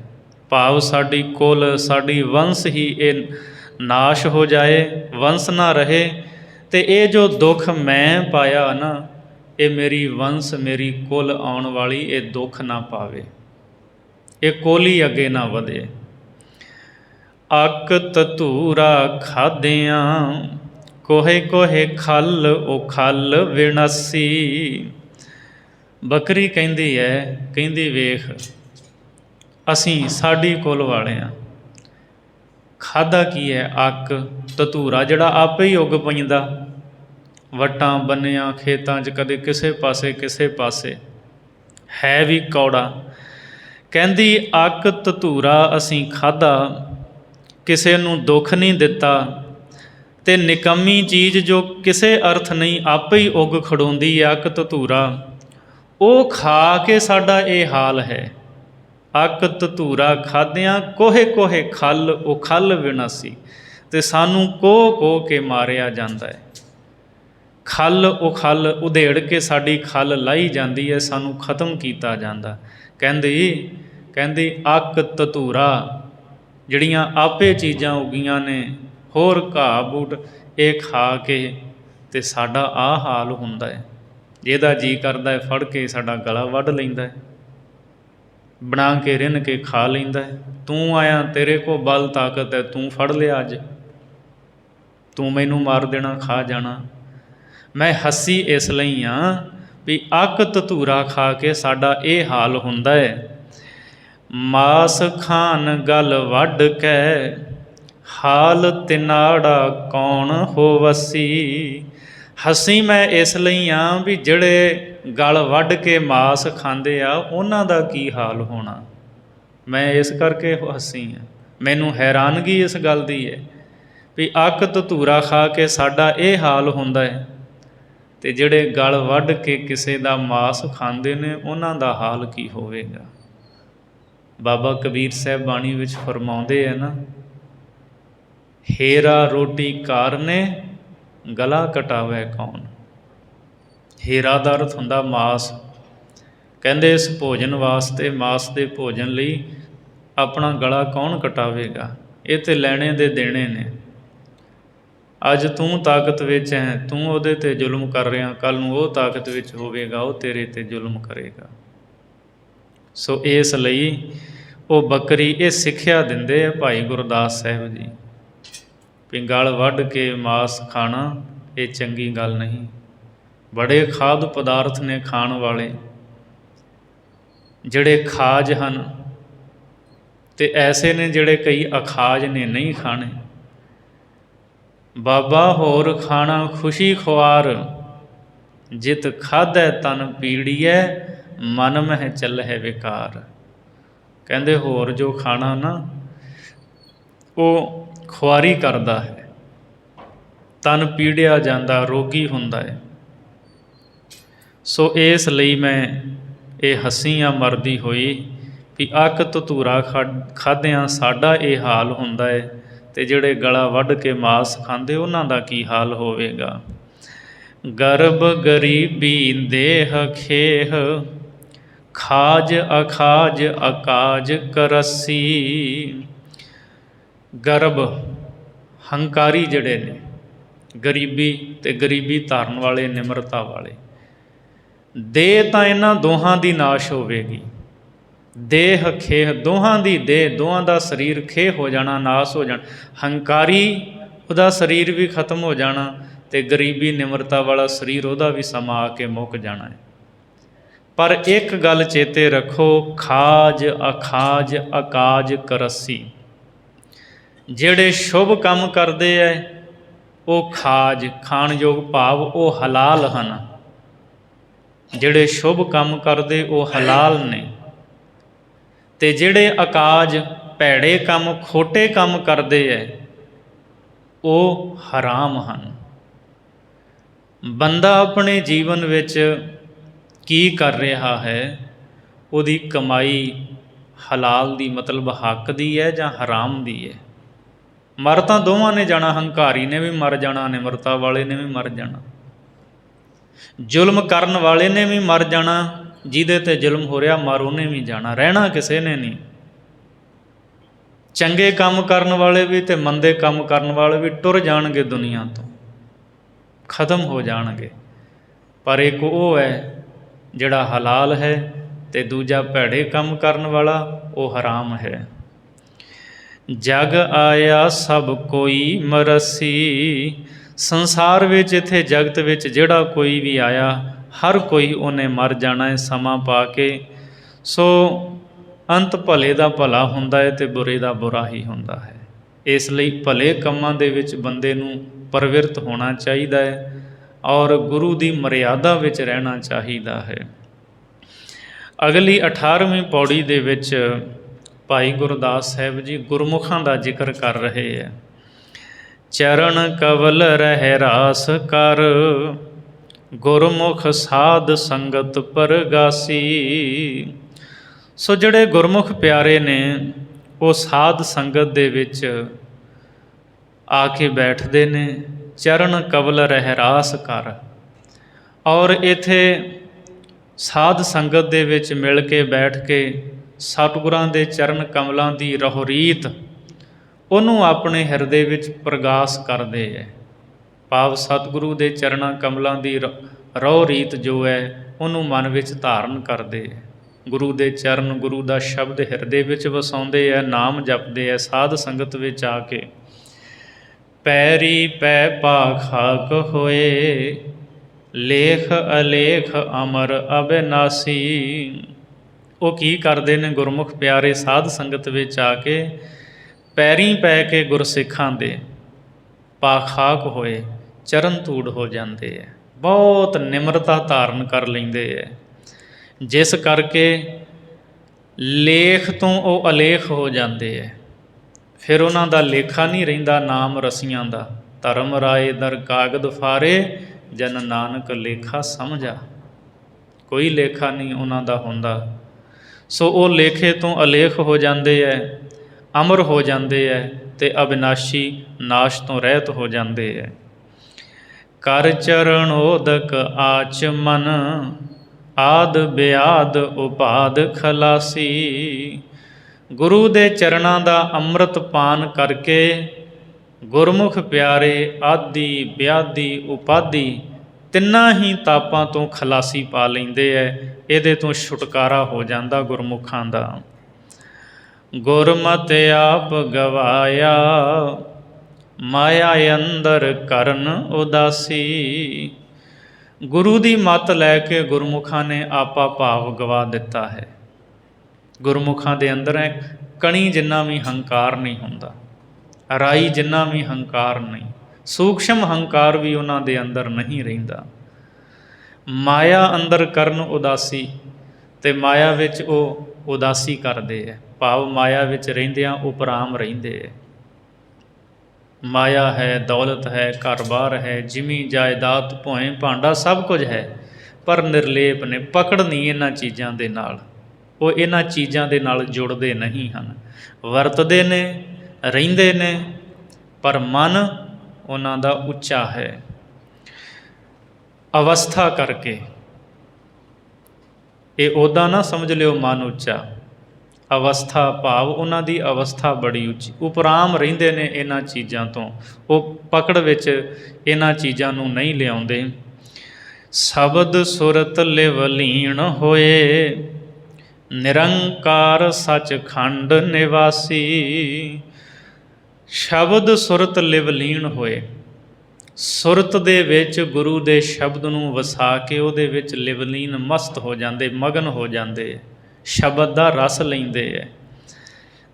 ਭਾਵ ਸਾਡੀ ਕੁਲ, ਸਾਡੀ ਵੰਸ਼ ਹੀ ਇਹ ਨਾਸ਼ ਹੋ ਜਾਏ, ਵੰਸ਼ ਨਾ ਰਹੇ। ਤੇ ਇਹ ਜੋ ਦੁੱਖ ਮੈਂ ਪਾਇਆ ਨਾ, ਇਹ ਮੇਰੀ ਵੰਸ਼, ਮੇਰੀ ਕੁਲ ਆਉਣ ਵਾਲੀ ਇਹ ਦੁੱਖ ਨਾ ਪਾਵੇ, ਇਹ ਕੁਲ ਹੀ ਅੱਗੇ ਨਾ ਵਧੇ। ਅੱਕ ਧਤੂਰਾ ਖਾਦਿਆਂ ਕੋਹੇ ਕੋਹੇ ਖੱਲ ਉਹ ਖੱਲ ਵਿਣਾਸੀ। ਬੱਕਰੀ ਕਹਿੰਦੀ ਹੈ, ਕਹਿੰਦੀ ਵੇਖ, ਅਸੀਂ ਸਾਡੀ ਕੁਲ ਵਾਲੇ ਹਾਂ, ਖਾਧਾ ਕੀ ਹੈ? ਅੱਕ ਧਤੂਰਾ, ਜਿਹੜਾ ਆਪੇ ਹੀ ਉੱਗ ਪੈਂਦਾ ਵੱਟਾਂ ਬੰਨਿਆਂ ਖੇਤਾਂ 'ਚ, ਕਦੇ ਕਿਸੇ ਪਾਸੇ ਕਿਸੇ ਪਾਸੇ, ਹੈ ਵੀ ਕੌੜਾ। ਕਹਿੰਦੀ ਅੱਕ ਧਤੂਰਾ ਅਸੀਂ ਖਾਧਾ, ਕਿਸੇ ਨੂੰ ਦੁੱਖ ਨਹੀਂ ਦਿੱਤਾ, ਤੇ ਨਿਕੰਮੀ ਚੀਜ਼ ਜੋ ਕਿਸੇ ਅਰਥ ਨਹੀਂ, ਆਪੇ ਹੀ ਉੱਗ ਖੜੋਂਦੀ ਅੱਕ ਧਤੂਰਾ, ਉਹ ਖਾ ਕੇ ਸਾਡਾ ਇਹ ਹਾਲ ਹੈ। ਅੱਕ ਧਤੂਰਾ ਖਾਦਿਆਂ ਕੋਹੇ ਕੋਹੇ ਖੱਲ ਉਹ ਖੱਲ ਵਿਣਾਸੀ, ਤੇ ਸਾਨੂੰ ਕੋਹ ਕੋਹ ਕੇ ਮਾਰਿਆ ਜਾਂਦਾ ਹੈ। ਖੱਲ ਉਹ ਖੱਲ ਉਧੇੜ ਕੇ ਸਾਡੀ ਖੱਲ ਲਾਹੀ ਜਾਂਦੀ ਹੈ, ਸਾਨੂੰ ਖਤਮ ਕੀਤਾ ਜਾਂਦਾ। ਕਹਿੰਦੀ ਅੱਕ ਧਤੂਰਾ, ਜਿਹੜੀਆਂ ਆਪੇ ਚੀਜ਼ਾਂ ਉੱਗੀਆਂ ਨੇ, ਹੋਰ ਘਾਹ ਬੂਟ, ਇਹ ਖਾ ਕੇ ਤੇ ਸਾਡਾ ਆਹ ਹਾਲ ਹੁੰਦਾ ਹੈ। ਇਹਦਾ ਜੀ ਕਰਦਾ ਹੈ ਫੜ ਕੇ ਸਾਡਾ ਗਲਾ ਵੱਢ ਲੈਂਦਾ ਹੈ, ਬਣਾ ਕੇ ਰਿੰਨ ਕੇ ਖਾ ਲੈਂਦਾ ਹੈ। ਤੂੰ ਆਇਆ, ਤੇਰੇ ਕੋਲ ਬਲ ਤਾਕਤ ਹੈ, ਤੂੰ ਫੜ ਲਿਆ, ਅੱਜ ਤੂੰ ਮੈਨੂੰ ਮਾਰ ਦੇਣਾ, ਖਾ ਜਾਣਾ। ਮੈਂ ਹੱਸੀ ਇਸ ਲਈ ਹਾਂ ਵੀ ਅੱਕ ਧਤੂਰਾ ਖਾ ਕੇ ਸਾਡਾ ਇਹ ਹਾਲ ਹੁੰਦਾ ਹੈ। ਮਾਸ ਖਾਨ ਗਲ ਵੱਢ ਕੇ ਹਾਲ ਤਿਨਾੜਾ ਕੌਣ ਹੋਵਸੀ। ਹੱਸੀ ਮੈਂ ਇਸ ਲਈ ਹਾਂ ਵੀ ਜਿਹੜੇ ਗਲ ਵੱਢ ਕੇ ਮਾਸ ਖਾਂਦੇ ਆ, ਉਹਨਾਂ ਦਾ ਕੀ ਹਾਲ ਹੋਣਾ। ਮੈਂ ਇਸ ਕਰਕੇ ਹੱਸੀ ਹਾਂ। ਮੈਨੂੰ ਹੈਰਾਨਗੀ ਇਸ ਗੱਲ ਦੀ ਹੈ ਵੀ ਅੱਕ ਧਤੂਰਾ ਖਾ ਕੇ ਸਾਡਾ ਇਹ ਹਾਲ ਹੁੰਦਾ ਹੈ, ਤੇ ਜਿਹੜੇ ਗਲ ਵੱਢ ਕੇ ਕਿਸੇ ਦਾ ਮਾਸ ਖਾਂਦੇ ਨੇ, ਉਹਨਾਂ ਦਾ ਹਾਲ ਕੀ ਹੋਵੇਗਾ। ਬਾਬਾ ਕਬੀਰ ਸਾਹਿਬ ਬਾਣੀ ਵਿੱਚ ਫਰਮਾਉਂਦੇ ਆ ਨਾ, ਹੇਰਾ ਰੋਟੀ ਘਰ ਨੇ ਗਲਾ ਕਟਾਵੇ ਕੌਣ। ਹੀਰਾ ਦਾ ਅਰਥ ਹੁੰਦਾ ਮਾਸ। ਕਹਿੰਦੇ ਇਸ ਭੋਜਨ ਵਾਸਤੇ, ਮਾਸ ਦੇ ਭੋਜਨ ਲਈ ਆਪਣਾ ਗਲਾ ਕੌਣ ਕਟਾਵੇਗਾ। ਇਹ ਤੇ ਲੈਣੇ ਦੇ ਦੇਣੇ ਨੇ। ਅੱਜ ਤੂੰ ਤਾਕਤ ਵਿੱਚ ਹੈ, ਤੂੰ ਉਹਦੇ 'ਤੇ ਜ਼ੁਲਮ ਕਰ ਰਿਹਾ, ਕੱਲ੍ਹ ਨੂੰ ਉਹ ਤਾਕਤ ਵਿੱਚ ਹੋਵੇਗਾ, ਉਹ ਤੇਰੇ 'ਤੇ ਜ਼ੁਲਮ ਕਰੇਗਾ। ਸੋ ਇਸ ਲਈ ਉਹ ਬੱਕਰੀ ਇਹ ਸਿੱਖਿਆ ਦਿੰਦੇ ਆ ਭਾਈ ਗੁਰਦਾਸ ਸਾਹਿਬ ਜੀ ਵੀ ਗਲ ਵੱਢ ਕੇ ਮਾਸ ਖਾਣਾ ਇਹ ਚੰਗੀ ਗੱਲ ਨਹੀਂ। ਬੜੇ ਖਾਦ ਪਦਾਰਥ ਨੇ ਖਾਣ ਵਾਲੇ, ਜਿਹੜੇ ਖਾਜ ਹਨ, ਅਤੇ ਐਸੇ ਨੇ ਜਿਹੜੇ ਕਈ ਅਖਾਜ ਨੇ, ਨਹੀਂ ਖਾਣੇ। ਬਾਬਾ ਹੋਰ ਖਾਣਾ ਖੁਸ਼ੀ ਖੁਆਰ, ਜਿਤ ਖਾਧੈ ਤਨ ਪੀੜੀਐ ਮਨ ਮਹਿ ਚੱਲਹਿ ਵਿਕਾਰ। ਕਹਿੰਦੇ ਹੋਰ ਜੋ ਖਾਣਾ ਨਾ, ਉਹ ਖੁਆਰੀ ਕਰਦਾ ਹੈ, ਤਨ ਪੀੜਿਆ ਜਾਂਦਾ, ਰੋਗੀ ਹੁੰਦਾ ਹੈ। ਸੋ ਇਸ ਲਈ ਮੈਂ ਇਹ ਹੱਸੀ ਹਾਂ ਮਰਦੀ ਹੋਈ ਵੀ ਅੱਕ ਧਤੂਰਾ ਖਾਧਿਆਂ ਸਾਡਾ ਇਹ ਹਾਲ ਹੁੰਦਾ ਹੈ, ਅਤੇ ਜਿਹੜੇ ਗਲਾ ਵੱਢ ਕੇ ਮਾਸ ਖਾਂਦੇ ਉਹਨਾਂ ਦਾ ਕੀ ਹਾਲ ਹੋਵੇਗਾ। ਗਰਬ ਗਰੀਬੀ ਦੇਹ ਖੇਹ, ਖਾਜ ਅਖਾਜ ਅਕਾਜ ਕਰਸੀ। ਗਰਬ ਹੰਕਾਰੀ ਜਿਹੜੇ ਨੇ, ਗਰੀਬੀ ਅਤੇ ਗਰੀਬੀ ਧਾਰਨ ਵਾਲੇ, ਨਿਮਰਤਾ ਵਾਲੇ। ਦੇਹ ਤਾਂ ਇਹਨਾਂ ਦੋਹਾਂ ਦੀ ਨਾਸ਼ ਹੋਵੇਗੀ। ਦੇਹ ਖੇਹ, ਦੋਹਾਂ ਦੀ ਦੇਹ, ਦੋਹਾਂ ਦਾ ਸਰੀਰ ਖੇਹ ਹੋ ਜਾਣਾ, ਨਾਸ਼ ਹੋ ਜਾਣਾ। ਹੰਕਾਰੀ ਉਹਦਾ ਸਰੀਰ ਵੀ ਖਤਮ ਹੋ ਜਾਣਾ, ਅਤੇ ਗਰੀਬੀ ਨਿਮਰਤਾ ਵਾਲਾ ਸਰੀਰ ਉਹਦਾ ਵੀ ਸਮਾਂ ਆ ਕੇ ਮੁੱਕ ਜਾਣਾ ਹੈ। ਪਰ ਇੱਕ ਗੱਲ ਚੇਤੇ ਰੱਖੋ, ਖਾਜ ਅਖਾਜ ਅਕਾਜ ਕਰਸੀ। ਜਿਹੜੇ ਸ਼ੁਭ ਕੰਮ ਕਰਦੇ ਹੈ ਉਹ ਖਾਜ, ਖਾਣਯੋਗ ਭਾਵ ਉਹ ਹਲਾਲ ਹਨ। ਜਿਹੜੇ ਸ਼ੁਭ ਕੰਮ ਕਰਦੇ ਉਹ ਹਲਾਲ ਨੇ, ਅਤੇ ਜਿਹੜੇ ਅਕਾਜ ਭੈੜੇ ਕੰਮ, ਖੋਟੇ ਕੰਮ ਕਰਦੇ ਹੈ ਉਹ ਹਰਾਮ ਹਨ। ਬੰਦਾ ਆਪਣੇ ਜੀਵਨ ਵਿੱਚ ਕੀ ਕਰ ਰਿਹਾ ਹੈ, ਉਹਦੀ ਕਮਾਈ ਹਲਾਲ ਦੀ ਮਤਲਬ ਹੱਕ ਦੀ ਹੈ ਜਾਂ ਹਰਾਮ ਦੀ ਹੈ। ਮਰ ਤਾਂ ਦੋਵਾਂ ਨੇ ਜਾਣਾ, ਹੰਕਾਰੀ ਨੇ ਵੀ ਮਰ ਜਾਣਾ, ਨਿਮਰਤਾ ਵਾਲੇ ਨੇ ਵੀ ਮਰ ਜਾਣਾ। ਜ਼ੁਲਮ ਕਰਨ ਵਾਲੇ ਨੇ ਵੀ ਮਰ ਜਾਣਾ, ਜਿਹਦੇ 'ਤੇ ਜ਼ੁਲਮ ਹੋ ਰਿਹਾ ਮਰ ਉਹਨੇ ਵੀ ਜਾਣਾ, ਰਹਿਣਾ ਕਿਸੇ ਨੇ ਨਹੀਂ। ਚੰਗੇ ਕੰਮ ਕਰਨ ਵਾਲੇ ਵੀ ਅਤੇ ਮੰਦੇ ਕੰਮ ਕਰਨ ਵਾਲੇ ਵੀ ਟੁਰ ਜਾਣਗੇ ਦੁਨੀਆ ਤੋਂ, ਖਤਮ ਹੋ ਜਾਣਗੇ। ਪਰ ਇੱਕ ਉਹ ਹੈ ਜਿਹੜਾ ਹਲਾਲ ਹੈ, ਅਤੇ ਦੂਜਾ ਭੈੜੇ ਕੰਮ ਕਰਨ ਵਾਲਾ ਉਹ ਹਰਾਮ ਹੈ। ਜਗ ਆਇਆ ਸਭ ਕੋਈ ਮਰਸੀ। ਸੰਸਾਰ ਵਿੱਚ, ਇੱਥੇ ਜਗਤ ਵਿੱਚ ਜਿਹੜਾ ਕੋਈ ਵੀ ਆਇਆ, ਹਰ ਕੋਈ ਉਹਨੇ ਮਰ ਜਾਣਾ ਹੈ ਸਮਾਂ ਪਾ ਕੇ। ਸੋ ਅੰਤ ਭਲੇ ਦਾ ਭਲਾ ਹੁੰਦਾ ਹੈ ਅਤੇ ਬੁਰੇ ਦਾ ਬੁਰਾ ਹੀ ਹੁੰਦਾ ਹੈ। ਇਸ ਲਈ ਭਲੇ ਕੰਮਾਂ ਦੇ ਵਿੱਚ ਬੰਦੇ ਨੂੰ ਪ੍ਰਵਿਰਤ ਹੋਣਾ ਚਾਹੀਦਾ ਹੈ, ਔਰ ਗੁਰੂ ਦੀ ਮਰਿਆਦਾ ਵਿੱਚ ਰਹਿਣਾ ਚਾਹੀਦਾ ਹੈ। ਅਗਲੀ 18ਵੀਂ ਪੌੜੀ ਦੇ ਵਿੱਚ ਭਾਈ ਗੁਰਦਾਸ ਸਾਹਿਬ ਜੀ ਗੁਰਮੁਖਾਂ ਦਾ ਜ਼ਿਕਰ ਕਰ ਰਹੇ ਹੈ। ਚਰਨ ਕਵਲ ਰਹਿ ਰਾਸ ਕਰ, ਗੁਰਮੁਖ ਸਾਧ ਸੰਗਤ ਪਰਗਾਸੀ। ਸੋ ਜਿਹੜੇ ਗੁਰਮੁਖ ਪਿਆਰੇ ਨੇ ਉਹ ਸਾਧ ਸੰਗਤ ਦੇ ਵਿੱਚ ਆ ਕੇ ਬੈਠਦੇ ਨੇ। ਚਰਨ ਕਵਲ ਰਹਿ ਰਾਸ ਕਰ, ਔਰ ਇੱਥੇ ਸਾਧ ਸੰਗਤ ਦੇ ਵਿੱਚ ਮਿਲ ਕੇ ਬੈਠ ਕੇ ਸਤਿਗੁਰਾਂ ਦੇ ਚਰਨ ਕਮਲਾਂ ਦੀ ਰਹੋ ਰੀਤ ਉਹਨੂੰ ਆਪਣੇ ਹਿਰਦੇ ਵਿੱਚ ਪ੍ਰਗਾਸ ਕਰਦੇ ਹੈ। ਭਾਵ ਸਤਿਗੁਰੂ ਦੇ ਚਰਨਾਂ ਕਮਲਾਂ ਦੀ ਰਹੋ ਰੀਤ ਜੋ ਹੈ ਉਹਨੂੰ ਮਨ ਵਿੱਚ ਧਾਰਨ ਕਰਦੇ ਹੈ। ਗੁਰੂ ਦੇ ਚਰਨ, ਗੁਰੂ ਦਾ ਸ਼ਬਦ ਹਿਰਦੇ ਵਿੱਚ ਵਸਾਉਂਦੇ ਹੈ, ਨਾਮ ਜਪਦੇ ਹੈ। ਸਾਧ ਸੰਗਤ ਵਿੱਚ ਆ ਕੇ ਪੈਰੀ ਪੈ ਪਾਖਾਕ ਹੋਏ, ਲੇਖ ਅਲੇਖ ਅਮਰ ਅਬਿਨਾਸੀ। ਉਹ ਕੀ ਕਰਦੇ ਨੇ ਗੁਰਮੁਖ ਪਿਆਰੇ ਸਾਧ ਸੰਗਤ ਵਿੱਚ ਆ ਕੇ ਪੈਰੀਂ ਪੈ ਕੇ ਗੁਰਸਿੱਖਾਂ ਦੇ ਪਾਖਾਕ ਹੋਏ, ਚਰਨ ਧੂੜ ਹੋ ਜਾਂਦੇ ਹੈ। ਬਹੁਤ ਨਿਮਰਤਾ ਧਾਰਨ ਕਰ ਲੈਂਦੇ ਹੈ, ਜਿਸ ਕਰਕੇ ਲੇਖ ਤੋਂ ਉਹ ਅਲੇਖ ਹੋ ਜਾਂਦੇ ਹੈ। ਫਿਰ ਉਹਨਾਂ ਦਾ ਲੇਖਾ ਨਹੀਂ ਰਹਿੰਦਾ ਨਾਮ ਰਸੀਆਂ ਦਾ। ਧਰਮ ਰਾਏ ਦਰ ਕਾਗਦ ਫਾਰੇ, ਜਨ ਨਾਨਕ ਲੇਖਾ ਸਮਝਾ। ਕੋਈ ਲੇਖਾ ਨਹੀਂ ਉਹਨਾਂ ਦਾ ਹੁੰਦਾ। ਸੋ ਉਹ ਲੇਖੇ ਤੋਂ ਅਲੇਖ ਹੋ ਜਾਂਦੇ ਹੈ, ਅਮਰ ਹੋ ਜਾਂਦੇ ਹੈ, ਅਤੇ ਅਬਿਨਾਸ਼ੀ ਨਾਸ਼ ਤੋਂ ਰਹਿਤ ਹੋ ਜਾਂਦੇ ਹੈ। ਕਰ ਚਰਣੋਦਕ ਆਚ ਮਨ, ਆਦ ਬਿਆਦ ਉਪਾਦ ਖਲਾਸੀ। ਗੁਰੂ ਦੇ ਚਰਨਾਂ ਦਾ ਅੰਮ੍ਰਿਤ ਪਾਨ ਕਰਕੇ ਗੁਰਮੁਖ ਪਿਆਰੇ ਆਦੀ ਬਿਆਦੀ ਉਪਾਦੀ ਤਿੰਨਾਂ ਹੀ ਤਾਪਾਂ ਤੋਂ ਖਲਾਸੀ ਪਾ ਲੈਂਦੇ ਹੈ। ਇਹਦੇ ਤੋਂ ਛੁਟਕਾਰਾ ਹੋ ਜਾਂਦਾ ਗੁਰਮੁਖਾਂ ਦਾ। ਗੁਰਮਤਿ ਆਪ ਗਵਾਇਆ, ਮਾਇਆ ਅੰਦਰ ਕਰਨ ਉਦਾਸੀ। ਗੁਰੂ ਦੀ ਮੱਤ ਲੈ ਕੇ ਗੁਰਮੁਖਾਂ ਨੇ ਆਪਾ ਭਾਵ ਗਵਾ ਦਿੱਤਾ ਹੈ। ਗੁਰਮੁਖਾਂ ਦੇ ਅੰਦਰ ਹੈ ਕਣੀ ਜਿੰਨਾ ਵੀ ਹੰਕਾਰ ਨਹੀਂ ਹੁੰਦਾ, ਰਾਈ ਜਿੰਨਾ ਵੀ ਹੰਕਾਰ ਨਹੀਂ, ਸੂਖਸ਼ਮ ਹੰਕਾਰ ਵੀ ਉਹਨਾਂ ਦੇ ਅੰਦਰ ਨਹੀਂ ਰਹਿੰਦਾ। ਮਾਇਆ ਅੰਦਰ ਕਰਨ ਉਦਾਸੀ, ਅਤੇ ਮਾਇਆ ਵਿੱਚ ਉਹ ਉਦਾਸੀ ਕਰਦੇ ਹੈ। ਭਾਵ ਮਾਇਆ ਵਿੱਚ ਰਹਿੰਦਿਆਂ ਉਪਰਾਮ ਰਹਿੰਦੇ ਹੈ। ਮਾਇਆ ਹੈ, ਦੌਲਤ ਹੈ, ਘਰ-ਬਾਰ ਹੈ, ਜ਼ਿਮੀ ਜਾਇਦਾਦ, ਭੋਏ ਭਾਂਡਾ ਸਭ ਕੁਝ ਹੈ, ਪਰ ਨਿਰਲੇਪ ਨੇ, ਪਕੜ ਨਹੀਂ ਇਹਨਾਂ ਚੀਜ਼ਾਂ ਦੇ ਨਾਲ। ਉਹ ਇਹਨਾਂ ਚੀਜ਼ਾਂ ਦੇ ਨਾਲ ਜੁੜਦੇ ਨਹੀਂ ਹਨ। ਵਰਤਦੇ ਨੇ, ਰਹਿੰਦੇ ਨੇ, ਪਰ ਮਨ ਉਹਨਾਂ ਦਾ ਉੱਚਾ ਹੈ। ਅਵਸਥਾ ਕਰਕੇ, ਇਹ ਉਹਦਾ ਨਾ ਸਮਝ ਲਿਓ ਮਨ ਉੱਚਾ। ਅਵਸਥਾ ਭਾਵ ਉਹਨਾਂ ਦੀ ਅਵਸਥਾ ਬੜੀ ਉੱਚੀ, ਉਪਰਾਮ ਰਹਿੰਦੇ ਨੇ ਇਹਨਾਂ ਚੀਜ਼ਾਂ ਤੋਂ, ਉਹ ਪਕੜ ਵਿੱਚ ਇਹਨਾਂ ਚੀਜ਼ਾਂ ਨੂੰ ਨਹੀਂ ਲਿਆਉਂਦੇ। ਸ਼ਬਦ ਸੁਰਤ ਲਿਵ ਲੀਨ ਹੋਏ, ਨਿਰੰਕਾਰ ਸੱਚਖੰਡ ਨਿਵਾਸੀ। ਸ਼ਬਦ ਸੁਰਤ ਲਿਵ ਲੀਨ ਹੋਏ, ਸੁਰਤ ਦੇ ਵਿੱਚ ਗੁਰੂ ਦੇ ਸ਼ਬਦ ਨੂੰ ਵਸਾ ਕੇ ਉਹਦੇ ਵਿੱਚ ਲਿਵਲੀਨ ਮਸਤ ਹੋ ਜਾਂਦੇ, ਮਗਨ ਹੋ ਜਾਂਦੇ, ਸ਼ਬਦ ਦਾ ਰਸ ਲੈਂਦੇ ਹੈ।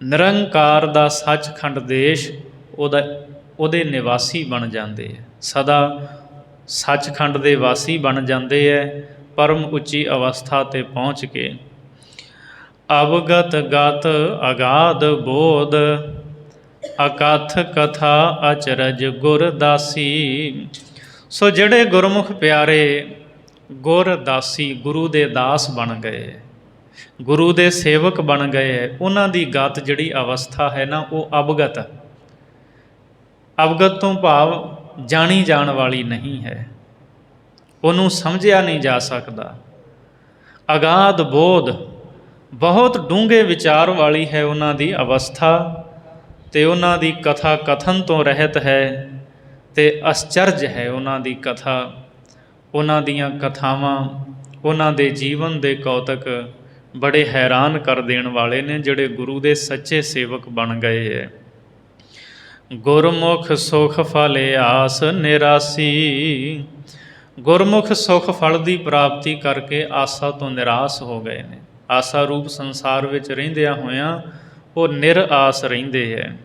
ਨਿਰੰਕਾਰ ਦਾ ਸੱਚਖੰਡ ਦੇਸ਼ ਉਹਦੇ ਨਿਵਾਸੀ ਬਣ ਜਾਂਦੇ ਹੈ, ਸਦਾ ਸੱਚਖੰਡ ਦੇ ਵਾਸੀ ਬਣ ਜਾਂਦੇ ਹੈ। ਪਰਮ ਉੱਚੀ ਅਵਸਥਾ 'ਤੇ ਪਹੁੰਚ ਕੇ ਅਵਗਤ ਗਤ ਅਗਾਧ ਬੋਧ, ਅਕਥ ਕਥਾ ਅਚਰਜ ਗੁਰਦਾਸੀ। ਸੋ ਜਿਹੜੇ ਗੁਰਮੁਖ ਪਿਆਰੇ ਗੁਰਦਾਸੀ, ਗੁਰੂ ਦੇ ਦਾਸ ਬਣ ਗਏ, ਗੁਰੂ ਦੇ ਸੇਵਕ ਬਣ ਗਏ ਹੈ, ਉਹਨਾਂ ਦੀ ਗਤ ਜਿਹੜੀ ਅਵਸਥਾ ਹੈ ਨਾ, ਉਹ ਅਵਗਤ। ਅਵਗਤ ਤੋਂ ਭਾਵ ਜਾਣੀ ਜਾਣ ਵਾਲੀ ਨਹੀਂ ਹੈ, ਉਹਨੂੰ ਸਮਝਿਆ ਨਹੀਂ ਜਾ ਸਕਦਾ। ਅਗਾਧ ਬੋਧ, ਬਹੁਤ ਡੂੰਘੇ ਵਿਚਾਰ ਵਾਲੀ ਹੈ ਉਹਨਾਂ ਦੀ ਅਵਸਥਾ, ਅਤੇ ਉਹਨਾਂ ਦੀ ਕਥਾ ਕਥਨ ਤੋਂ ਰਹਿਤ ਹੈ, ਅਤੇ ਅਸਚਰਜ ਹੈ ਉਹਨਾਂ ਦੀ ਕਥਾ। ਉਹਨਾਂ ਦੀਆਂ ਕਥਾਵਾਂ, ਉਹਨਾਂ ਦੇ ਜੀਵਨ ਦੇ ਕੌਤਕ ਬੜੇ ਹੈਰਾਨ ਕਰ ਦੇਣ ਵਾਲੇ ਨੇ, ਜਿਹੜੇ ਗੁਰੂ ਦੇ ਸੱਚੇ ਸੇਵਕ ਬਣ ਗਏ ਹੈ। ਗੁਰਮੁਖ ਸੁਖ ਫਲ ਆਸ ਨਿਰਾਸੀ, ਗੁਰਮੁਖ ਸੁਖ ਫਲ ਦੀ ਪ੍ਰਾਪਤੀ ਕਰਕੇ ਆਸਾ ਤੋਂ ਨਿਰਾਸ਼ ਹੋ ਗਏ ਨੇ। ਆਸਾ ਰੂਪ ਸੰਸਾਰ ਵਿੱਚ ਰਹਿੰਦਿਆਂ ਹੋਇਆਂ ਉਹ ਨਿਰਆਸ ਰਹਿੰਦੇ ਹੈ।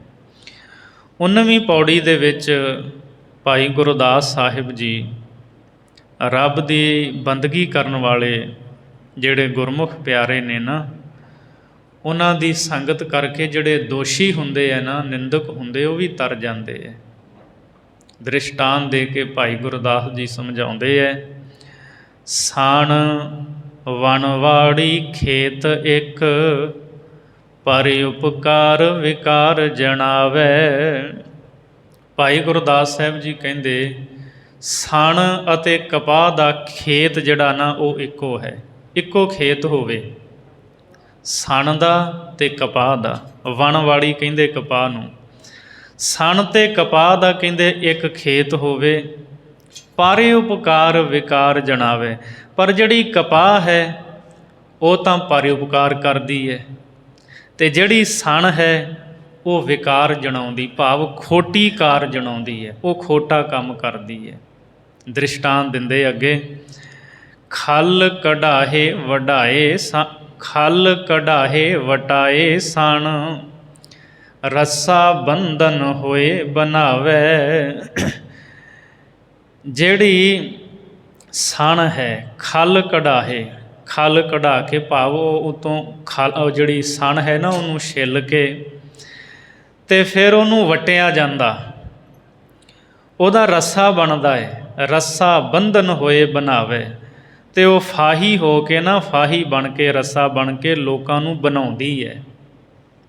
19ਵੀਂ ਪੌੜੀ ਦੇ ਵਿੱਚ ਭਾਈ ਗੁਰਦਾਸ ਸਾਹਿਬ ਜੀ ਰੱਬ ਦੀ ਬੰਦਗੀ ਕਰਨ ਵਾਲੇ ਜਿਹੜੇ ਗੁਰਮੁਖ ਪਿਆਰੇ ਨੇ ਨਾ, ਉਹਨਾਂ ਦੀ ਸੰਗਤ ਕਰਕੇ ਜਿਹੜੇ ਦੋਸ਼ੀ ਹੁੰਦੇ ਆ ਨਾ, ਨਿੰਦਕ ਹੁੰਦੇ, ਉਹ ਵੀ ਤਰ ਜਾਂਦੇ ਹੈ। ਦ੍ਰਿਸ਼ਟਾਂਤ ਦੇ ਕੇ ਭਾਈ ਗੁਰਦਾਸ ਜੀ ਸਮਝਾਉਂਦੇ ਹੈ, ਸਾਣ ਵਣਵਾੜੀ ਖੇਤ ਇੱਕ, ਪਰ ਉਪਕਾਰ ਵਿਕਾਰ ਜਣਾਵੈ। ਭਾਈ ਗੁਰਦਾਸ ਸਾਹਿਬ ਜੀ ਕਹਿੰਦੇ, ਸਣ ਅਤੇ ਕਪਾਹ ਦਾ ਖੇਤ ਜਿਹੜਾ ਨਾ, ਉਹ ਇੱਕੋ ਹੈ। ਇੱਕੋ ਖੇਤ ਹੋਵੇ, ਸਣ ਦਾ ਅਤੇ ਕਪਾਹ ਦਾ। ਵਣਵਾੜੀ ਕਹਿੰਦੇ ਕਪਾਹ ਨੂੰ, ਸਣ ਅਤੇ ਕਪਾਹ ਦਾ ਕਹਿੰਦੇ ਇੱਕ ਖੇਤ ਹੋਵੇ, ਪਰ ਉਪਕਾਰ ਵਿਕਾਰ ਜਣਾਵੇ। ਪਰ ਜਿਹੜੀ ਕਪਾਹ ਹੈ ਉਹ ਤਾਂ ਪਰ ਉਪਕਾਰ ਕਰਦੀ ਹੈ, ਅਤੇ ਜਿਹੜੀ ਸਣ ਹੈ ਉਹ ਵਿਕਾਰ ਜਣਾਉਂਦੀ, ਭਾਵ ਖੋਟੀ ਕਾਰ ਜਣਾਉਂਦੀ ਹੈ, ਉਹ ਖੋਟਾ ਕੰਮ ਕਰਦੀ ਹੈ। ਦ੍ਰਿਸ਼ਟਾਂਤ ਦਿੰਦੇ ਅੱਗੇ, ਖਲ ਕਢਾਹੇ ਵਢਾਏ ਖਲ ਕਢਾਹੇ ਵਟਾਏ ਸਣ, ਰੱਸਾ ਬੰਧਨ ਹੋਏ ਬਣਾਵੇ। ਜਿਹੜੀ ਸਣ ਹੈ, ਖਲ ਕਢਾਹੇ, ਖਲ ਕਢਾ ਕੇ ਭਾਵ ਉਹ ਉਤੋਂ ਖਲ, ਜਿਹੜੀ ਸਣ ਹੈ ਨਾ, ਉਹਨੂੰ ਛਿੱਲ ਕੇ ਅਤੇ ਫਿਰ ਉਹਨੂੰ ਵੱਟਿਆ ਜਾਂਦਾ, ਉਹਦਾ ਰੱਸਾ ਬਣਦਾ ਹੈ। ਰੱਸਾ ਬੰਧਨ ਹੋਏ ਬਣਾਵੇ, ਅਤੇ ਉਹ ਫਾਹੀ ਹੋ ਕੇ ਨਾ, ਫਾਹੀ ਬਣ ਕੇ, ਰੱਸਾ ਬਣ ਕੇ ਲੋਕਾਂ ਨੂੰ ਬਣਾਉਂਦੀ ਹੈ,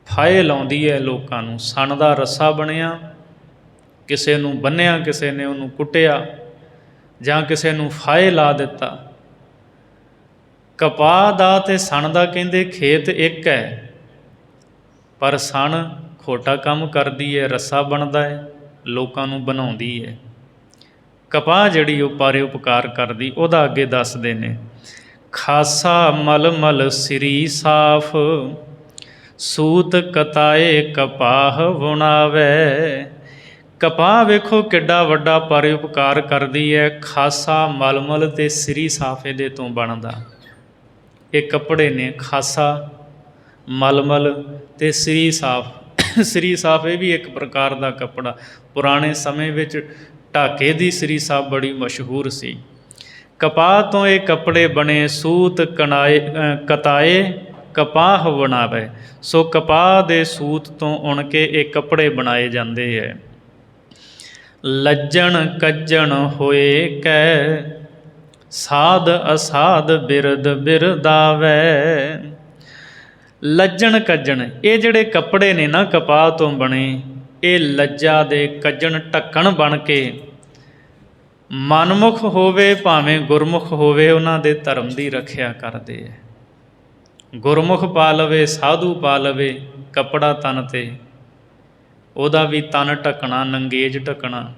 ਫਾਹੇ ਲਾਉਂਦੀ ਹੈ ਲੋਕਾਂ ਨੂੰ। ਸਣ ਦਾ ਰੱਸਾ ਬਣਿਆ, ਕਿਸੇ ਨੂੰ ਬੰਨਿਆ, ਕਿਸੇ ਨੇ ਉਹਨੂੰ ਕੁੱਟਿਆ, ਜਾਂ ਕਿਸੇ ਨੂੰ ਫਾਹੇ ਲਾ ਦਿੱਤਾ। ਕਪਾਹ ਦਾ ਅਤੇ ਸਣ ਦਾ ਕਹਿੰਦੇ ਖੇਤ ਇੱਕ ਹੈ, ਪਰ ਸਣ ਖੋਟਾ ਕੰਮ ਕਰਦੀ ਹੈ, ਰੱਸਾ ਬਣਦਾ ਹੈ, ਲੋਕਾਂ ਨੂੰ ਬਣਾਉਂਦੀ ਹੈ। ਕਪਾਹ ਜਿਹੜੀ ਉਹ ਪਰ ਉਪਕਾਰ ਕਰਦੀ, ਉਹਦਾ ਅੱਗੇ ਦੱਸਦੇ ਨੇ, ਖਾਸਾ ਮਲ ਮਲ ਸਿਰੀ ਸਾਫ, ਸੂਤ ਕਤਾਏ ਕਪਾਹ ਬੁਣਾਵੇ। ਕਪਾਹ ਵੇਖੋ ਕਿੱਡਾ ਵੱਡਾ ਪਰ ਉਪਕਾਰ ਕਰਦੀ ਹੈ। ਖਾਸਾ ਮਲਮਲ ਅਤੇ ਸਿਰੀ ਸਾਫ ਇਹਦੇ ਤੋਂ ਬਣਦਾ। ਇਹ ਕੱਪੜੇ ਨੇ, ਖਾਸਾ ਮਲਮਲ ਅਤੇ ਸਿਰੀ ਸਾਫ। ਸਿਰੀ ਸਾਫ ਇਹ ਵੀ ਇੱਕ ਪ੍ਰਕਾਰ ਦਾ ਕੱਪੜਾ। ਪੁਰਾਣੇ ਸਮੇਂ ਵਿੱਚ ਢਾਕੇ ਦੀ ਸਿਰੀ ਸਾਫ ਬੜੀ ਮਸ਼ਹੂਰ ਸੀ। ਕਪਾਹ ਤੋਂ ਇਹ ਕੱਪੜੇ ਬਣੇ, ਸੂਤ ਕਤਾਏ ਕਪਾਹ ਬਣਾਵੇ। ਸੋ ਕਪਾਹ ਦੇ ਸੂਤ ਤੋਂ ਉਣ ਕੇ ਇਹ ਕੱਪੜੇ ਬਣਾਏ ਜਾਂਦੇ ਹੈ। ਲੱਜਣ ਕੱਜਣ ਹੋਏ ਕੈ, ਸਾਧ ਅਸਾਧ ਬਿਰਦ ਬਿਰਦਾਵੈ। ਲੱਜਣ ਕੱਜਣ, ਇਹ ਜਿਹੜੇ ਕੱਪੜੇ ਨੇ ਨਾ ਕਪਾਹ ਤੋਂ ਬਣੇ, ਇਹ ਲੱਜਾ ਦੇ ਕੱਜਣ ਢੱਕਣ ਬਣ ਕੇ ਮਨਮੁਖ ਹੋਵੇ ਭਾਵੇਂ ਗੁਰਮੁਖ ਹੋਵੇ, ਉਹਨਾਂ ਦੇ ਧਰਮ ਦੀ ਰੱਖਿਆ ਕਰਦੇ ਹੈ। ਗੁਰਮੁਖ ਪਾ ਲਵੇ, ਸਾਧੂ ਪਾ ਲਵੇ ਕੱਪੜਾ ਤਨ 'ਤੇ, ਉਹਦਾ ਵੀ ਤਨ ਢੱਕਣਾ, ਨੰਗੇਜ ਢੱਕਣਾ।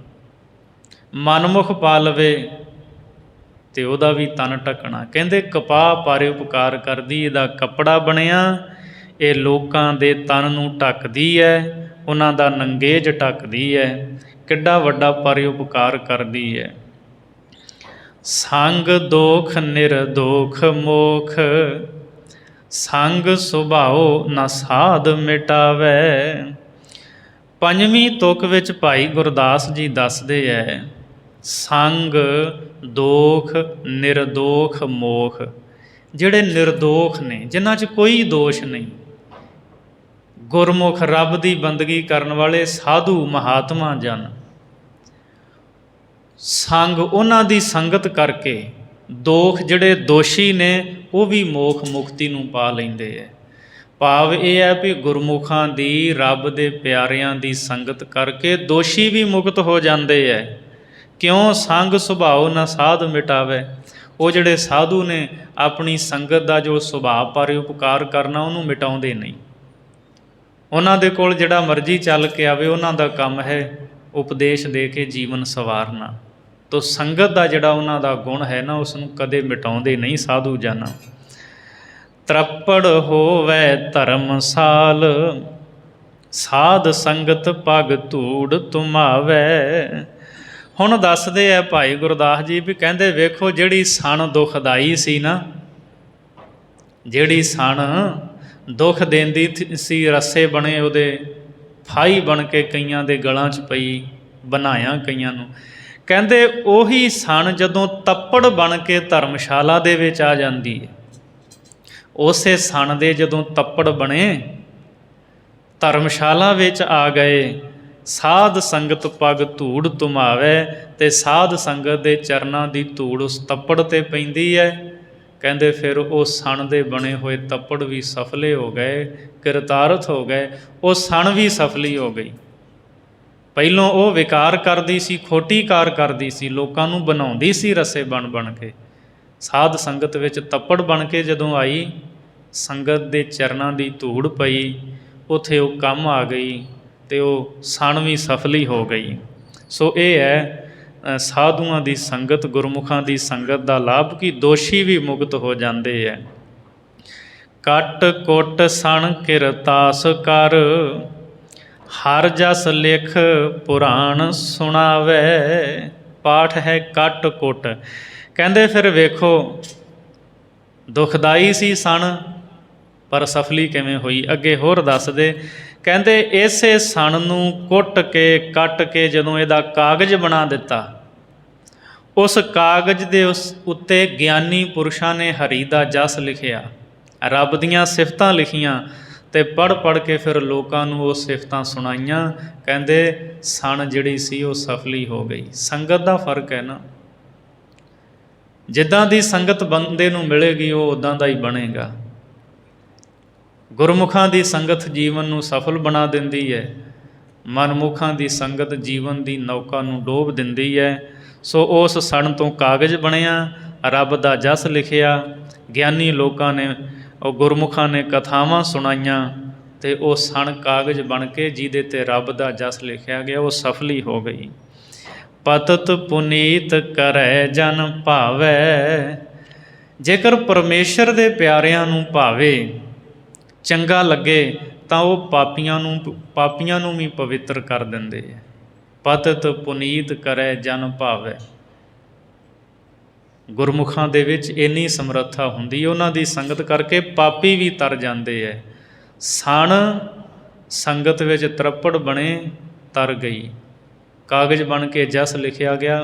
ਮਨਮੁਖ ਪਾ ਲਵੇ ਅਤੇ ਉਹਦਾ ਵੀ ਤਨ ਢੱਕਣਾ। ਕਹਿੰਦੇ ਕਪਾਹ ਪਰਉਪਕਾਰ ਕਰਦੀ, ਇਹਦਾ ਕੱਪੜਾ ਬਣਿਆ, ਇਹ ਲੋਕਾਂ ਦੇ ਤਨ ਨੂੰ ਢੱਕਦੀ ਹੈ, ਉਹਨਾਂ ਦਾ ਨੰਗੇਜ ਢੱਕਦੀ ਹੈ। ਕਿੱਡਾ ਵੱਡਾ ਪਰਉਪਕਾਰ ਕਰਦੀ ਹੈ। ਸੰਗ ਦੋਖ ਨਿਰਦੋਖ ਮੋਖ, ਸੰਗ ਸੁਭਾਉ ਨਾ ਸਾਧ ਮਿਟਾਵੈ। ਪੰਜਵੀਂ ਤੁਕ ਵਿੱਚ ਭਾਈ ਗੁਰਦਾਸ ਜੀ ਦੱਸਦੇ ਹੈ, ਸੰਗ ਦੋਖ ਨਿਰਦੋਖ ਮੋਖ, ਜਿਹੜੇ ਨਿਰਦੋਖ ਨੇ, ਜਿਨ੍ਹਾਂ 'ਚ ਕੋਈ ਦੋਸ਼ ਨਹੀਂ, ਗੁਰਮੁਖ ਰੱਬ ਦੀ ਬੰਦਗੀ ਕਰਨ ਵਾਲੇ ਸਾਧੂ ਮਹਾਤਮਾ ਜਨ, ਸੰਗ ਉਹਨਾਂ ਦੀ ਸੰਗਤ ਕਰਕੇ ਦੋਖ ਜਿਹੜੇ ਦੋਸ਼ੀ ਨੇ ਉਹ ਵੀ ਮੋਖ ਮੁਕਤੀ ਨੂੰ ਪਾ ਲੈਂਦੇ ਹੈ। ਭਾਵ ਇਹ ਹੈ ਵੀ ਗੁਰਮੁਖਾਂ ਦੀ, ਰੱਬ ਦੇ ਪਿਆਰਿਆਂ ਦੀ ਸੰਗਤ ਕਰਕੇ ਦੋਸ਼ੀ ਵੀ ਮੁਕਤ ਹੋ ਜਾਂਦੇ ਹੈ। ਕਿਉਂ? ਸੰਗ ਸੁਭਾਉ ਨਾ ਸਾਧ ਮਿਟਾਵੇ। ਉਹ ਜਿਹੜੇ ਸਾਧੂ ਨੇ ਆਪਣੀ ਸੰਗਤ ਦਾ ਜੋ ਸੁਭਾਅ ਪਰਉਪਕਾਰ ਕਰਨਾ ਉਹਨੂੰ ਮਿਟਾਉਂਦੇ ਨਹੀਂ। ਉਹਨਾਂ ਦੇ ਕੋਲ ਜਿਹੜਾ ਮਰਜ਼ੀ ਚੱਲ ਕੇ ਆਵੇ, ਉਹਨਾਂ ਦਾ ਕੰਮ ਹੈ ਉਪਦੇਸ਼ ਦੇ ਕੇ ਜੀਵਨ ਸੰਵਾਰਨਾ। ਤੋ ਸੰਗਤ ਦਾ ਜਿਹੜਾ ਉਹਨਾਂ ਦਾ ਗੁਣ ਹੈ ਨਾ, ਉਸ ਨੂੰ ਕਦੇ ਮਿਟਾਉਂਦੇ ਨਹੀਂ ਸਾਧੂ ਜਨ। ਤਰੱਪੜ ਹੋਵੇ ਧਰਮਸਾਲ, ਸਾਧ ਸੰਗਤ ਪਗ ਧੂੜ ਤੁਮਾਵੇ। ਹੁਣ ਦੱਸਦੇ ਆ ਭਾਈ ਗੁਰਦਾਸ ਜੀ ਵੀ ਕਹਿੰਦੇ ਵੇਖੋ, ਜਿਹੜੀ ਸਣ ਦੁਖਦਾਈ ਸੀ ਨਾ, ਜਿਹੜੀ ਸਣ ਦੁੱਖ ਦਿੰਦੀ ਸੀ, ਰੱਸੇ ਬਣੇ ਉਹਦੇ, ਫਾਈ ਬਣ ਕੇ ਕਈਆਂ ਦੇ ਗਲਾਂ 'ਚ ਪਈ, ਬਣਾਇਆ ਕਈਆਂ ਨੂੰ। ਕਹਿੰਦੇ ਉਹੀ ਸਣ ਜਦੋਂ ਤੱਪੜ ਬਣ ਕੇ ਧਰਮਸ਼ਾਲਾ ਦੇ ਵਿੱਚ ਆ ਜਾਂਦੀ ਹੈ, ਉਸੇ ਸਣ ਦੇ ਜਦੋਂ ਤੱਪੜ ਬਣੇ ਧਰਮਸ਼ਾਲਾ ਵਿੱਚ ਆ ਗਏ, ਸਾਧ ਸੰਗਤ ਪਗ ਧੂੜ ਤੁਮਾਵੇ, ਅਤੇ ਸਾਧ ਸੰਗਤ ਦੇ ਚਰਨਾਂ ਦੀ ਧੂੜ ਉਸ ਤੱਪੜ 'ਤੇ ਪੈਂਦੀ ਹੈ। ਕਹਿੰਦੇ ਫਿਰ ਉਹ ਸਣ ਦੇ ਬਣੇ ਹੋਏ ਤੱਪੜ ਵੀ ਸਫਲੇ ਹੋ ਗਏ, ਕਿਰਤਾਰਥ ਹੋ ਗਏ, ਉਹ ਸਣ ਵੀ ਸਫਲੀ ਹੋ ਗਈ। ਪਹਿਲੋਂ ਉਹ ਵਿਕਾਰ ਕਰਦੀ ਸੀ, ਖੋਟੀ ਕਾਰ ਕਰਦੀ ਸੀ, ਲੋਕਾਂ ਨੂੰ ਬਣਾਉਂਦੀ ਸੀ ਰੱਸੇ ਬਣ ਬਣ ਕੇ। ਸਾਧ ਸੰਗਤ ਵਿੱਚ ਤੱਪੜ ਬਣ ਕੇ ਜਦੋਂ ਆਈ, ਸੰਗਤ ਦੇ ਚਰਨਾਂ ਦੀ ਧੂੜ ਪਈ, ਉੱਥੇ ਉਹ ਕੰਮ ਆ ਗਈ ਅਤੇ ਉਹ ਸਣ ਵੀ ਸਫਲੀ ਹੋ ਗਈ। ਸੋ ਇਹ ਹੈ ਸਾਧੂਆਂ ਦੀ ਸੰਗਤ, ਗੁਰਮੁਖਾਂ ਦੀ ਸੰਗਤ ਦਾ ਲਾਭ ਕਿ ਦੋਸ਼ੀ ਵੀ ਮੁਕਤ ਹੋ ਜਾਂਦੇ ਹੈ। ਕੱਟ ਕੁੱਟ ਸਣ ਕਿਰਤਾਸ ਕਰ, ਹਰ ਜਸ ਲਿਖ ਪੁਰਾਣ ਸੁਣਾਵੇ। ਪਾਠ ਹੈ ਕੱਟ ਕੁੱਟ। ਕਹਿੰਦੇ ਫਿਰ ਵੇਖੋ, ਦੁਖਦਾਈ ਸੀ ਸਣ, ਪਰ ਸਫਲੀ ਕਿਵੇਂ ਹੋਈ? ਅੱਗੇ ਹੋਰ ਦੱਸਦੇ, ਕਹਿੰਦੇ ਇਸੇ ਸਣ ਨੂੰ ਕੁੱਟ ਕੇ ਕੱਟ ਕੇ ਜਦੋਂ ਇਹਦਾ ਕਾਗਜ਼ ਬਣਾ ਦਿੱਤਾ, ਉਸ ਕਾਗਜ਼ ਦੇ ਉੱਤੇ ਗਿਆਨੀ ਪੁਰਸ਼ਾਂ ਨੇ ਹਰੀ ਦਾ ਜਸ ਲਿਖਿਆ, ਰੱਬ ਦੀਆਂ ਸਿਫਤਾਂ ਲਿਖੀਆਂ, ਅਤੇ ਪੜ੍ਹ ਪੜ੍ਹ ਕੇ ਫਿਰ ਲੋਕਾਂ ਨੂੰ ਉਹ ਸਿਫਤਾਂ ਸੁਣਾਈਆਂ। ਕਹਿੰਦੇ ਸਣ ਜਿਹੜੀ ਸੀ ਉਹ ਸਫਲੀ ਹੋ ਗਈ। ਸੰਗਤ ਦਾ ਫਰਕ ਹੈ ਨਾ, ਜਿੱਦਾਂ ਦੀ ਸੰਗਤ ਬੰਦੇ ਨੂੰ ਮਿਲੇਗੀ ਉਹ ਉੱਦਾਂ ਦਾ ਹੀ ਬਣੇਗਾ। ਗੁਰਮੁਖਾਂ ਦੀ ਸੰਗਤ ਜੀਵਨ ਨੂੰ ਸਫਲ ਬਣਾ ਦਿੰਦੀ ਹੈ, ਮਨਮੁਖਾਂ ਦੀ ਸੰਗਤ ਜੀਵਨ ਦੀ ਨੌਕਾ ਨੂੰ ਡੋਬ ਦਿੰਦੀ ਹੈ। ਸੋ ਉਸ ਸਣ ਤੋਂ ਕਾਗਜ਼ ਬਣਿਆ, ਰੱਬ ਦਾ ਜਸ ਲਿਖਿਆ, ਗਿਆਨੀ ਲੋਕਾਂ ਨੇ, ਉਹ ਗੁਰਮੁਖਾਂ ਨੇ ਕਥਾਵਾਂ ਸੁਣਾਈਆਂ, ਅਤੇ ਉਹ ਸਣ ਕਾਗਜ਼ ਬਣ ਕੇ ਜਿਹਦੇ 'ਤੇ ਰੱਬ ਦਾ ਜਸ ਲਿਖਿਆ ਗਿਆ, ਉਹ ਸਫਲੀ ਹੋ ਗਈ। ਪਤਿਤ ਪੁਨੀਤ ਕਰੈ ਜਨ ਭਾਵੈ। ਜੇਕਰ ਪਰਮੇਸ਼ਰ ਦੇ ਪਿਆਰਿਆਂ ਨੂੰ ਭਾਵੇ, ਚੰਗਾ ਲੱਗੇ, ਤਾਂ ਉਹ ਪਾਪੀਆਂ ਨੂੰ ਵੀ ਪਵਿੱਤਰ ਕਰ ਦਿੰਦੇ ਹੈ। ਪਤਿਤ ਪੁਨੀਤ ਕਰੈ ਜਨ ਭਾਵੈ। ਗੁਰਮੁਖਾਂ ਦੇ ਵਿੱਚ ਇੰਨੀ ਸਮਰੱਥਾ ਹੁੰਦੀ, ਉਹਨਾਂ ਦੀ ਸੰਗਤ ਕਰਕੇ ਪਾਪੀ ਵੀ ਤਰ ਜਾਂਦੇ ਹੈ। ਸਣ ਸੰਗਤ ਵਿੱਚ ਤਰੱਪੜ ਬਣੇ, ਤਰ ਗਈ, ਕਾਗਜ਼ ਬਣ ਕੇ ਜਸ ਲਿਖਿਆ ਗਿਆ,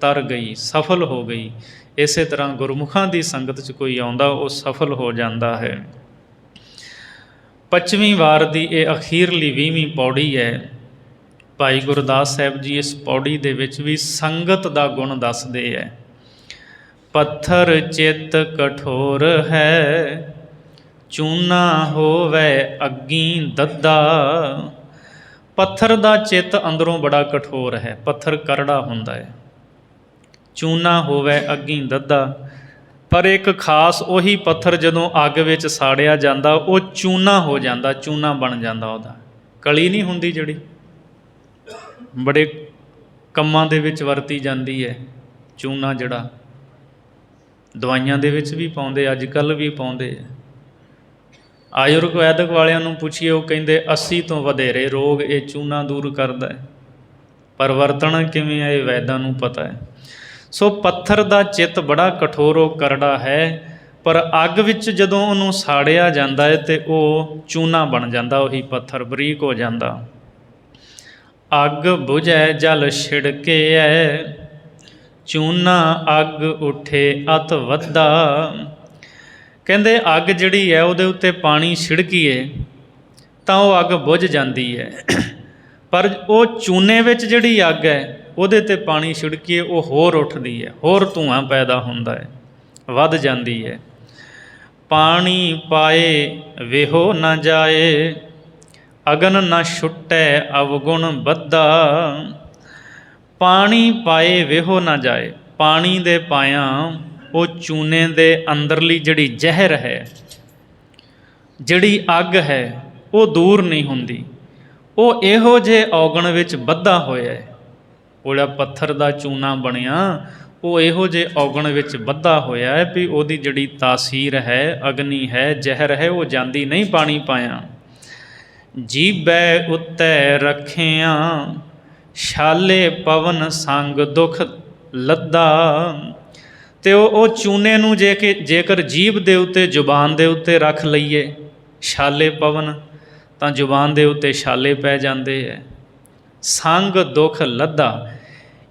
ਤਰ ਗਈ, ਸਫਲ ਹੋ ਗਈ। ਇਸੇ ਤਰ੍ਹਾਂ ਗੁਰਮੁਖਾਂ ਦੀ ਸੰਗਤ 'ਚ ਕੋਈ ਆਉਂਦਾ, ਉਹ ਸਫਲ ਹੋ ਜਾਂਦਾ ਹੈ। 25ਵੀਂ ਵਾਰ ਦੀ ਇਹ ਅਖੀਰਲੀ 20ਵੀਂ ਪੌੜੀ ਹੈ। ਭਾਈ ਗੁਰਦਾਸ ਸਾਹਿਬ ਜੀ ਇਸ ਪੌੜੀ ਦੇ ਵਿੱਚ ਵੀ ਸੰਗਤ ਦਾ ਗੁਣ ਦੱਸਦੇ ਹੈ। ਪੱਥਰ ਚਿੱਤ ਕਠੋਰ ਹੈ, ਚੂਨਾ ਹੋਵੇ ਅੱਗੀ ਦੱਦਾ। ਪੱਥਰ ਦਾ ਚਿੱਤ ਅੰਦਰੋਂ ਬੜਾ ਕਠੋਰ ਹੈ, ਪੱਥਰ ਕਰੜਾ ਹੁੰਦਾ ਹੈ। ਚੂਨਾ ਹੋਵੇ ਅੱਗੀ ਦੱਦਾ, ਪਰ ਇੱਕ ਖਾਸ ਉਹੀ ਪੱਥਰ ਜਦੋਂ ਅੱਗ ਵਿੱਚ ਸਾੜਿਆ ਜਾਂਦਾ ਉਹ ਚੂਨਾ ਹੋ ਜਾਂਦਾ, ਚੂਨਾ ਬਣ ਜਾਂਦਾ। ਉਹਦਾ ਕਲੀ ਨਹੀਂ ਹੁੰਦੀ ਜਿਹੜੀ ਬੜੇ ਕੰਮਾਂ ਦੇ ਵਿੱਚ ਵਰਤੀ ਜਾਂਦੀ ਹੈ, ਚੂਨਾ ਜਿਹੜਾ ਦਵਾਈਆਂ ਦੇ ਵਿੱਚ ਵੀ ਪਾਉਂਦੇ, ਅੱਜ ਕੱਲ੍ਹ ਵੀ ਪਾਉਂਦੇ। ਆਯੁਰਵੈਦਿਕ ਵਾਲਿਆਂ ਨੂੰ ਪੁੱਛੀਏ, ਉਹ ਕਹਿੰਦੇ 80 ਤੋਂ ਵਧੇਰੇ ਰੋਗ ਇਹ ਚੂਨਾ ਦੂਰ ਕਰਦਾ ਹੈ। ਪਰ ਵਰਤਣਾ ਕਿਵੇਂ ਹੈ ਇਹ ਵੈਦਾਂ ਨੂੰ ਪਤਾ ਹੈ। ਸੋ ਪੱਥਰ ਦਾ ਚਿੱਤ ਬੜਾ ਕਠੋਰ, ਉਹ ਕਰੜਾ ਹੈ, ਪਰ ਅੱਗ ਵਿੱਚ ਜਦੋਂ ਉਹਨੂੰ ਸਾੜਿਆ ਜਾਂਦਾ ਹੈ ਤੇ ਉਹ ਚੂਨਾ ਬਣ ਜਾਂਦਾ, ਉਹੀ ਪੱਥਰ ਬਰੀਕ ਹੋ ਜਾਂਦਾ। ਅੱਗ ਬੁਝੈ ਜਲ ਛਿੜਕੇ ਐ, ਚੂਨਾ ਅੱਗ ਉੱਠੇ ਅਤ ਵੱਧਾ। ਕਹਿੰਦੇ ਅੱਗ ਜਿਹੜੀ ਹੈ ਉਹਦੇ ਉੱਤੇ ਪਾਣੀ ਛਿੜਕੀਏ ਤਾਂ ਉਹ ਅੱਗ ਬੁਝ ਜਾਂਦੀ ਹੈ, ਪਰ ਉਹ ਚੂਨੇ ਵਿੱਚ ਜਿਹੜੀ ਅੱਗ ਹੈ ਉਹਦੇ 'ਤੇ ਪਾਣੀ ਛਿੜਕੀਏ ਉਹ ਹੋਰ ਉੱਠਦੀ ਹੈ, ਹੋਰ ਧੂੰਆਂ ਪੈਦਾ ਹੁੰਦਾ ਹੈ, ਵੱਧ ਜਾਂਦੀ ਹੈ। ਪਾਣੀ ਪਾਏ ਵੇਹੋ ਨਾ ਜਾਏ, ਅਗਨ ਨਾ ਛੁੱਟੈ ਅਵਗੁਣ ਬੱਧਾ। ਪਾਣੀ ਪਾਏ ਵੇਹੋ ਨਾ ਜਾਏ, ਪਾਣੀ ਦੇ ਪਾਇਆਂ ਉਹ ਚੂਨੇ ਦੇ ਅੰਦਰਲੀ ਜਿਹੜੀ ਜ਼ਹਿਰ ਹੈ, ਜਿਹੜੀ ਅੱਗ ਹੈ, ਉਹ ਦੂਰ ਨਹੀਂ ਹੁੰਦੀ। ਉਹ ਇਹੋ ਜਿਹੇ ਔਗਣ ਵਿੱਚ ਬੱਧਾ ਹੋਇਆ ਹੈ, ਉਹ ਜਿਹੜਾ ਪੱਥਰ ਦਾ ਚੂਨਾ ਬਣਿਆ ਉਹ ਇਹੋ ਜਿਹੇ ਔਗਣ ਵਿੱਚ ਬੱਧਾ ਹੋਇਆ ਹੈ ਵੀ ਉਹਦੀ ਜਿਹੜੀ ਤਾਸੀਰ ਹੈ, ਅਗਨੀ ਹੈ, ਜ਼ਹਿਰ ਹੈ, ਉਹ ਜਾਂਦੀ ਨਹੀਂ ਪਾਣੀ ਪਾਇਆ। ਜੀਭੈ ਉੱਤੇ ਰੱਖਿਆਂ, ਛਾਲੇ ਪਵਨ ਸੰਗ ਦੁੱਖ ਲੱਦਾ। ਅਤੇ ਉਹ ਚੂਨੇ ਨੂੰ ਜੇਕਰ ਜੀਭ ਦੇ ਉੱਤੇ, ਜ਼ੁਬਾਨ ਦੇ ਉੱਤੇ ਰੱਖ ਲਈਏ, ਛਾਲੇ ਪਵਨ, ਤਾਂ ਜ਼ੁਬਾਨ ਦੇ ਉੱਤੇ ਛਾਲੇ ਪੈ ਜਾਂਦੇ ਹੈ। ਸੰਗ ਦੁੱਖ ਲੱਦਾ,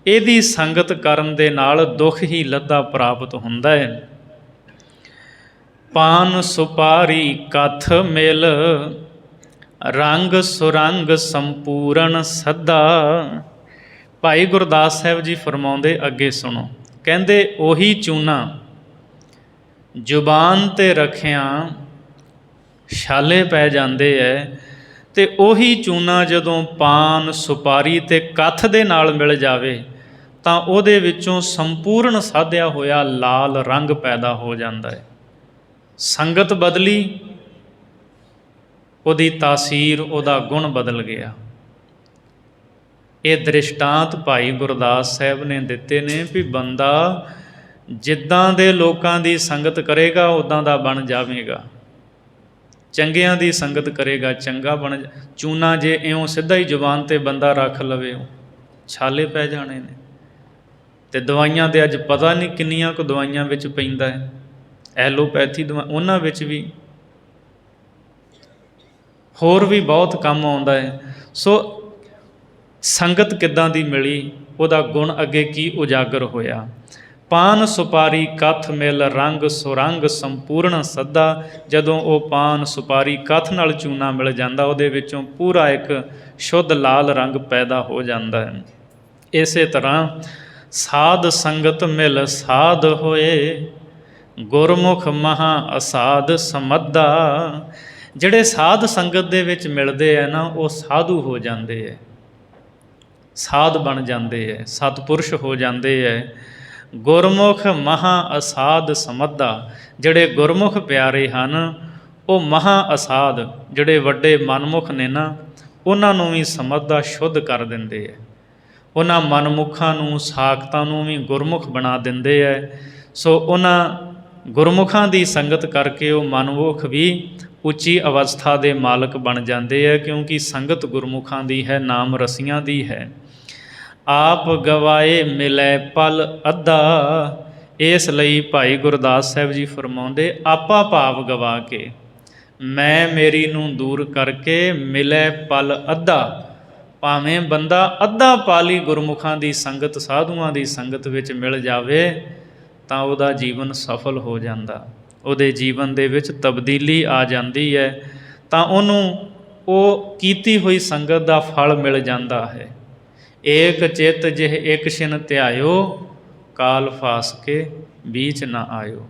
ਇਹਦੀ ਸੰਗਤ ਕਰਨ ਦੇ ਨਾਲ ਦੁੱਖ ਹੀ ਲੱਦਾ ਪ੍ਰਾਪਤ ਹੁੰਦਾ ਹੈ। ਪਾਨ ਸੁਪਾਰੀ ਕਥ ਮਿਲ, ਰੰਗ ਸੁਰੰਗ ਸੰਪੂਰਨ ਸੱਦਾ। ਭਾਈ ਗੁਰਦਾਸ ਸਾਹਿਬ ਜੀ ਫਰਮਾਉਂਦੇ, ਅੱਗੇ ਸੁਣੋ, ਕਹਿੰਦੇ ਉਹੀ ਚੂਨਾ ਜ਼ੁਬਾਨ 'ਤੇ ਰੱਖਿਆਂ ਛਾਲੇ ਪੈ ਜਾਂਦੇ ਹੈ, ਅਤੇ ਉਹੀ ਚੂਨਾ ਜਦੋਂ ਪਾਨ ਸੁਪਾਰੀ ਅਤੇ ਕੱਥ ਦੇ ਨਾਲ ਮਿਲ ਜਾਵੇ ਤਾਂ ਉਹਦੇ ਵਿੱਚੋਂ ਸੰਪੂਰਨ ਸਾਧਿਆ ਹੋਇਆ ਲਾਲ ਰੰਗ ਪੈਦਾ ਹੋ ਜਾਂਦਾ ਹੈ। ਸੰਗਤ ਬਦਲੀ, ਉਹਦੀ ਤਾਸੀਰ, ਉਹਦਾ ਗੁਣ ਬਦਲ ਗਿਆ। ਇਹ ਦ੍ਰਿਸ਼ਟਾਂਤ ਭਾਈ ਗੁਰਦਾਸ ਸਾਹਿਬ ਨੇ ਦਿੱਤੇ ਨੇ ਵੀ ਬੰਦਾ ਜਿੱਦਾਂ ਦੇ ਲੋਕਾਂ ਦੀ ਸੰਗਤ ਕਰੇਗਾ ਉੱਦਾਂ ਦਾ ਬਣ ਜਾਵੇਗਾ। ਚੰਗਿਆਂ ਦੀ ਸੰਗਤ ਕਰੇਗਾ ਚੰਗਾ ਬਣ। ਚੂਨਾ ਜੇ ਇਉਂ ਸਿੱਧਾ ਹੀ ਜ਼ੁਬਾਨ 'ਤੇ ਬੰਦਾ ਰੱਖ ਲਵੇ, ਛਾਲੇ ਪੈ ਜਾਣੇ ਨੇ। ਅਤੇ ਦਵਾਈਆਂ ਦੇ ਅੱਜ ਪਤਾ ਨਹੀਂ ਕਿੰਨੀਆਂ ਕੁ ਦਵਾਈਆਂ ਵਿੱਚ ਪੈਂਦਾ ਹੈ, ਐਲੋਪੈਥੀ ਉਹਨਾਂ ਵਿੱਚ ਵੀ, ਹੋਰ ਵੀ ਬਹੁਤ ਕੰਮ ਆਉਂਦਾ ਹੈ। ਸੋ ਸੰਗਤ ਕਿੱਦਾਂ ਦੀ ਮਿਲੀ, ਉਹਦਾ ਗੁਣ ਅੱਗੇ ਕੀ ਉਜਾਗਰ ਹੋਇਆ। ਪਾਨ ਸੁਪਾਰੀ ਕਥ ਮਿਲ, ਰੰਗ ਸੁਰੰਗ ਸੰਪੂਰਨ ਸੱਦਾ। ਜਦੋਂ ਉਹ ਪਾਨ ਸੁਪਾਰੀ ਕਥ ਨਾਲ ਚੂਨਾ ਮਿਲ ਜਾਂਦਾ, ਉਹਦੇ ਵਿੱਚੋਂ ਪੂਰਾ ਇੱਕ ਸ਼ੁੱਧ ਲਾਲ ਰੰਗ ਪੈਦਾ ਹੋ ਜਾਂਦਾ ਹੈ। ਇਸੇ ਤਰ੍ਹਾਂ ਸਾਧ ਸੰਗਤ ਮਿਲ ਸਾਧ ਹੋਏ, ਗੁਰਮੁਖ ਮਹਾ ਅਸਾਧ ਸਮੱਧਾ। ਜਿਹੜੇ ਸਾਧ ਸੰਗਤ ਦੇ ਵਿੱਚ ਮਿਲਦੇ ਹੈ ਨਾ, ਉਹ ਸਾਧੂ ਹੋ ਜਾਂਦੇ ਹੈ, ਸਾਧ ਬਣ ਜਾਂਦੇ ਹੈ, ਸਤਪੁਰਸ਼ ਹੋ ਜਾਂਦੇ ਹੈ। ਗੁਰਮੁਖ ਮਹਾ ਅਸਾਧ ਸਮੱਧਾ, ਜਿਹੜੇ ਗੁਰਮੁਖ ਪਿਆਰੇ ਹਨ ਉਹ ਮਹਾ ਅਸਾਧ, ਜਿਹੜੇ ਵੱਡੇ ਮਨਮੁਖ ਨੇ ਨਾ, ਉਹਨਾਂ ਨੂੰ ਵੀ ਸਮੱਧਾ ਸ਼ੁੱਧ ਕਰ ਦਿੰਦੇ ਹੈ। ਉਹਨਾਂ ਮਨਮੁਖਾਂ ਨੂੰ, ਸਾਖਤਾਂ ਨੂੰ ਵੀ ਗੁਰਮੁਖ ਬਣਾ ਦਿੰਦੇ ਹੈ। ਸੋ ਉਹਨਾਂ ਗੁਰਮੁਖਾਂ ਦੀ ਸੰਗਤ ਕਰਕੇ ਉਹ ਮਨਮੁਖ ਵੀ ਉੱਚੀ ਅਵਸਥਾ ਦੇ ਮਾਲਕ ਬਣ ਜਾਂਦੇ ਹੈ, ਕਿਉਂਕਿ ਸੰਗਤ ਗੁਰਮੁਖਾਂ ਦੀ ਹੈ, ਨਾਮ ਰਸੀਆਂ ਦੀ ਹੈ। ਆਪ ਗਵਾਏ ਮਿਲੈ ਪਲ ਅੱਧਾ। ਇਸ ਲਈ ਭਾਈ ਗੁਰਦਾਸ ਸਾਹਿਬ ਜੀ ਫਰਮਾਉਂਦੇ, ਆਪਾ ਭਾਵ ਗਵਾ ਕੇ, ਮੈਂ ਮੇਰੀ ਨੂੰ ਦੂਰ ਕਰਕੇ, ਮਿਲੈ ਪਲ ਅੱਧਾ। ਭਾਵੇਂ ਬੰਦਾ ਅੱਧਾ ਪਾਲੀ ਗੁਰਮੁਖਾਂ ਦੀ ਸੰਗਤ, ਸਾਧੂਆਂ ਦੀ ਸੰਗਤ ਵਿੱਚ ਮਿਲ ਜਾਵੇ ਤਾਂ ਉਹਦਾ ਜੀਵਨ ਸਫਲ ਹੋ ਜਾਂਦਾ, ਉਹਦੇ ਜੀਵਨ ਦੇ ਵਿੱਚ ਤਬਦੀਲੀ ਆ ਜਾਂਦੀ ਹੈ, ਤਾਂ ਉਹਨੂੰ ਉਹ ਕੀਤੀ ਹੋਈ ਸੰਗਤ ਦਾ ਫਲ ਮਿਲ ਜਾਂਦਾ ਹੈ। ਏਕ ਚਿੱਤ ਜਿਹ ਇੱਕ ਛਿਨ ਧਿਆਇਓ, ਕਾਲ ਫਾਸ ਕੇ ਬੀਚ ਨਾ ਆਇਓ।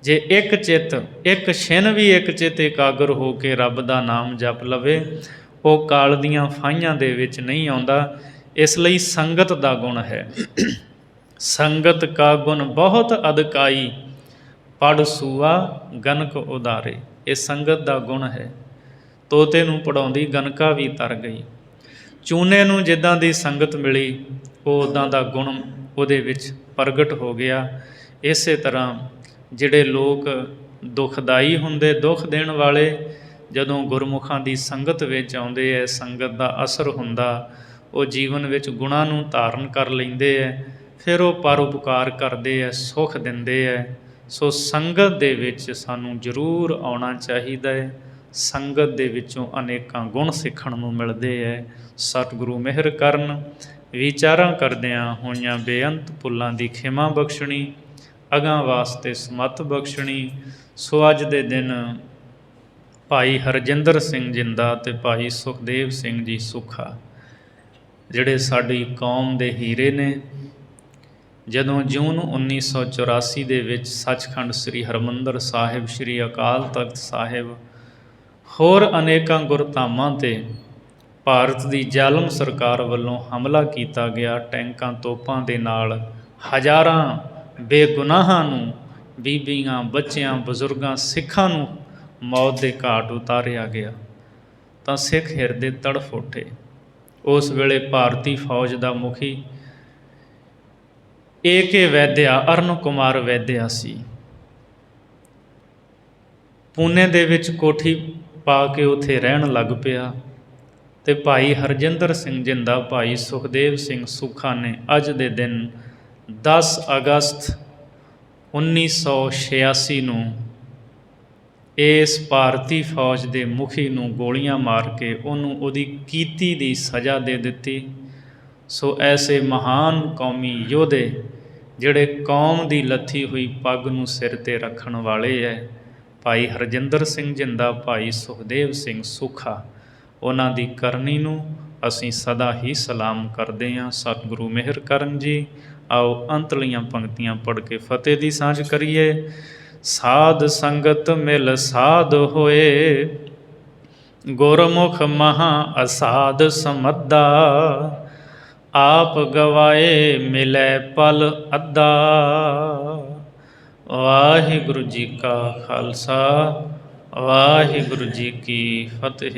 ਜੇ ਇੱਕ ਚਿੱਤ, ਇੱਕ ਛਿਨ ਵੀ ਇੱਕ ਚਿੱਤ ਇਕਾਗਰ ਹੋ ਕੇ ਰੱਬ ਦਾ ਨਾਮ ਜਪ ਲਵੇ, ਉਹ ਕਾਲ ਦੀਆਂ ਫਾਹੀਆਂ ਦੇ ਵਿੱਚ ਨਹੀਂ ਆਉਂਦਾ। ਇਸ ਲਈ ਸੰਗਤ ਦਾ ਗੁਣ ਹੈ। ਸੰਗਤ ਕਾ ਗੁਣ ਬਹੁਤ ਅਦਕਾਈ, ਪੜ੍ਹ ਸੂਆ ਗਨਕ ਉਦਾਰੇ। ਇਹ ਸੰਗਤ ਦਾ ਗੁਣ ਹੈ। ਤੋਤੇ ਨੂੰ ਪੜ੍ਹਾਉਂਦੀ ਗਨਕਾ ਵੀ ਤਰ ਗਈ। ਚੂਨੇ ਨੂੰ ਜਿੱਦਾਂ ਦੀ ਸੰਗਤ ਮਿਲੀ, ਉਹ ਉੱਦਾਂ ਦਾ ਗੁਣ ਉਹਦੇ ਵਿੱਚ ਪ੍ਰਗਟ ਹੋ ਗਿਆ। ਇਸੇ ਤਰ੍ਹਾਂ ਜਿਹੜੇ ਲੋਕ ਦੁਖਦਾਈ ਹੁੰਦੇ, ਦੁੱਖ ਦੇਣ ਵਾਲੇ, ਜਦੋਂ ਗੁਰਮੁਖਾਂ ਦੀ ਸੰਗਤ ਵਿੱਚ ਆਉਂਦੇ ਹੈ, ਸੰਗਤ ਦਾ ਅਸਰ ਹੁੰਦਾ, ਉਹ ਜੀਵਨ ਵਿੱਚ ਗੁਣਾਂ ਨੂੰ ਧਾਰਨ ਕਰ ਲੈਂਦੇ ਹੈ। ਫਿਰ ਉਹ ਪਰਉਪਕਾਰ ਕਰਦੇ ਹੈ, ਸੁੱਖ ਦਿੰਦੇ ਹੈ। ਸੋ ਸੰਗਤ ਦੇ ਵਿੱਚ ਸਾਨੂੰ ਜ਼ਰੂਰ ਆਉਣਾ ਚਾਹੀਦਾ ਹੈ। ਸੰਗਤ ਦੇ ਵਿੱਚੋਂ ਅਨੇਕਾਂ ਗੁਣ ਸਿੱਖਣ ਨੂੰ ਮਿਲਦੇ ਹੈ। ਸਤਿਗੁਰੂ ਮਿਹਰ ਕਰਨ। ਵਿਚਾਰਾਂ ਕਰਦਿਆਂ ਹੋਈਆਂ ਬੇਅੰਤ ਭੁੱਲਾਂ ਦੀ ਖਿਮਾ ਬਖਸ਼ਣੀ, ਅਗਾਂਹ ਵਾਸਤੇ ਸਮੱਤ ਬਖਸ਼ਣੀ। ਸੋ ਅੱਜ ਦੇ ਦਿਨ ਭਾਈ ਹਰਜਿੰਦਰ ਸਿੰਘ ਜਿੰਦਾ ਅਤੇ ਭਾਈ ਸੁਖਦੇਵ ਸਿੰਘ ਜੀ ਸੁੱਖਾ, ਜਿਹੜੇ ਸਾਡੀ ਕੌਮ ਦੇ ਹੀਰੇ ਨੇ, ਜਦੋਂ ਜੂਨ 1984 ਦੇ ਵਿੱਚ ਸੱਚਖੰਡ ਸ੍ਰੀ ਹਰਿਮੰਦਰ ਸਾਹਿਬ, ਸ੍ਰੀ ਅਕਾਲ ਤਖਤ ਸਾਹਿਬ, ਹੋਰ ਅਨੇਕਾਂ ਗੁਰਧਾਮਾਂ 'ਤੇ ਭਾਰਤ ਦੀ ਜ਼ਾਲਮ ਸਰਕਾਰ ਵੱਲੋਂ ਹਮਲਾ ਕੀਤਾ ਗਿਆ, ਟੈਂਕਾਂ ਤੋਪਾਂ ਦੇ ਨਾਲ ਹਜ਼ਾਰਾਂ ਬੇਗੁਨਾਹਾਂ ਨੂੰ, ਬੀਬੀਆਂ, ਬੱਚਿਆਂ, ਬਜ਼ੁਰਗਾਂ, ਸਿੱਖਾਂ ਨੂੰ ਮੌਤ ਦੇ ਘਾਟ ਉਤਾਰਿਆ ਗਿਆ, ਤਾਂ ਸਿੱਖ ਹਿਰਦੇ ਤੜਫ ਉੱਠੇ। ਉਸ ਵੇਲੇ ਭਾਰਤੀ ਫੌਜ ਦਾ ਮੁਖੀ ਏ.ਕੇ. ਵੈਦਿਆ, ਅਰਨ ਕੁਮਾਰ ਵੈਦਿਆ ਸੀ। ਪੂਨੇ ਦੇ ਵਿੱਚ ਕੋਠੀ ਪਾ ਕੇ ਉੱਥੇ ਰਹਿਣ ਲੱਗ ਪਿਆ। ਅਤੇ ਭਾਈ ਹਰਜਿੰਦਰ ਸਿੰਘ ਜਿੰਦਾ, ਭਾਈ ਸੁਖਦੇਵ ਸਿੰਘ ਸੁੱਖਾ ਨੇ ਅੱਜ ਦੇ ਦਿਨ 10 ਅਗਸਤ 1986 ਨੂੰ ਇਸ ਭਾਰਤੀ ਫੌਜ ਦੇ ਮੁਖੀ ਨੂੰ ਗੋਲੀਆਂ ਮਾਰ ਕੇ ਉਹਨੂੰ ਉਹਦੀ ਕੀਤੀ ਦੀ ਸਜ਼ਾ ਦੇ ਦਿੱਤੀ। ਸੋ ਐਸੇ ਮਹਾਨ ਕੌਮੀ ਯੋਧੇ, ਜਿਹੜੇ ਕੌਮ ਦੀ ਲੱਥੀ ਹੋਈ ਪੱਗ ਨੂੰ ਸਿਰ 'ਤੇ ਰੱਖਣ ਵਾਲੇ ਹੈ, ਭਾਈ ਹਰਜਿੰਦਰ ਸਿੰਘ ਜਿੰਦਾ, ਭਾਈ ਸੁਖਦੇਵ ਸਿੰਘ ਸੁੱਖਾ, ਉਹਨਾਂ ਦੀ ਕਰਨੀ ਨੂੰ ਅਸੀਂ ਸਦਾ ਹੀ ਸਲਾਮ ਕਰਦੇ ਹਾਂ। ਸਤਿਗੁਰੂ ਮਿਹਰ ਕਰਨ ਜੀ। ਆਓ ਅੰਤਲੀਆਂ ਪੰਕਤੀਆਂ ਪੜ੍ਹ ਕੇ ਫਤਿਹ ਦੀ ਸਾਂਝ ਕਰੀਏ। ਸਾਧ ਸੰਗਤ ਮਿਲ ਸਾਧ ਹੋਏ, ਗੁਰਮੁਖ ਮਹਾ ਅਸਾਧ ਸਮੱਧਾ, ਆਪ ਗਵਾਏ ਮਿਲੈ ਪਲ ਅੱਧਾ। ਵਾਹਿਗੁਰੂ ਜੀ ਕਾ ਖਾਲਸਾ, ਵਾਹਿਗੁਰੂ ਜੀ ਕੀ ਫਤਿਹ।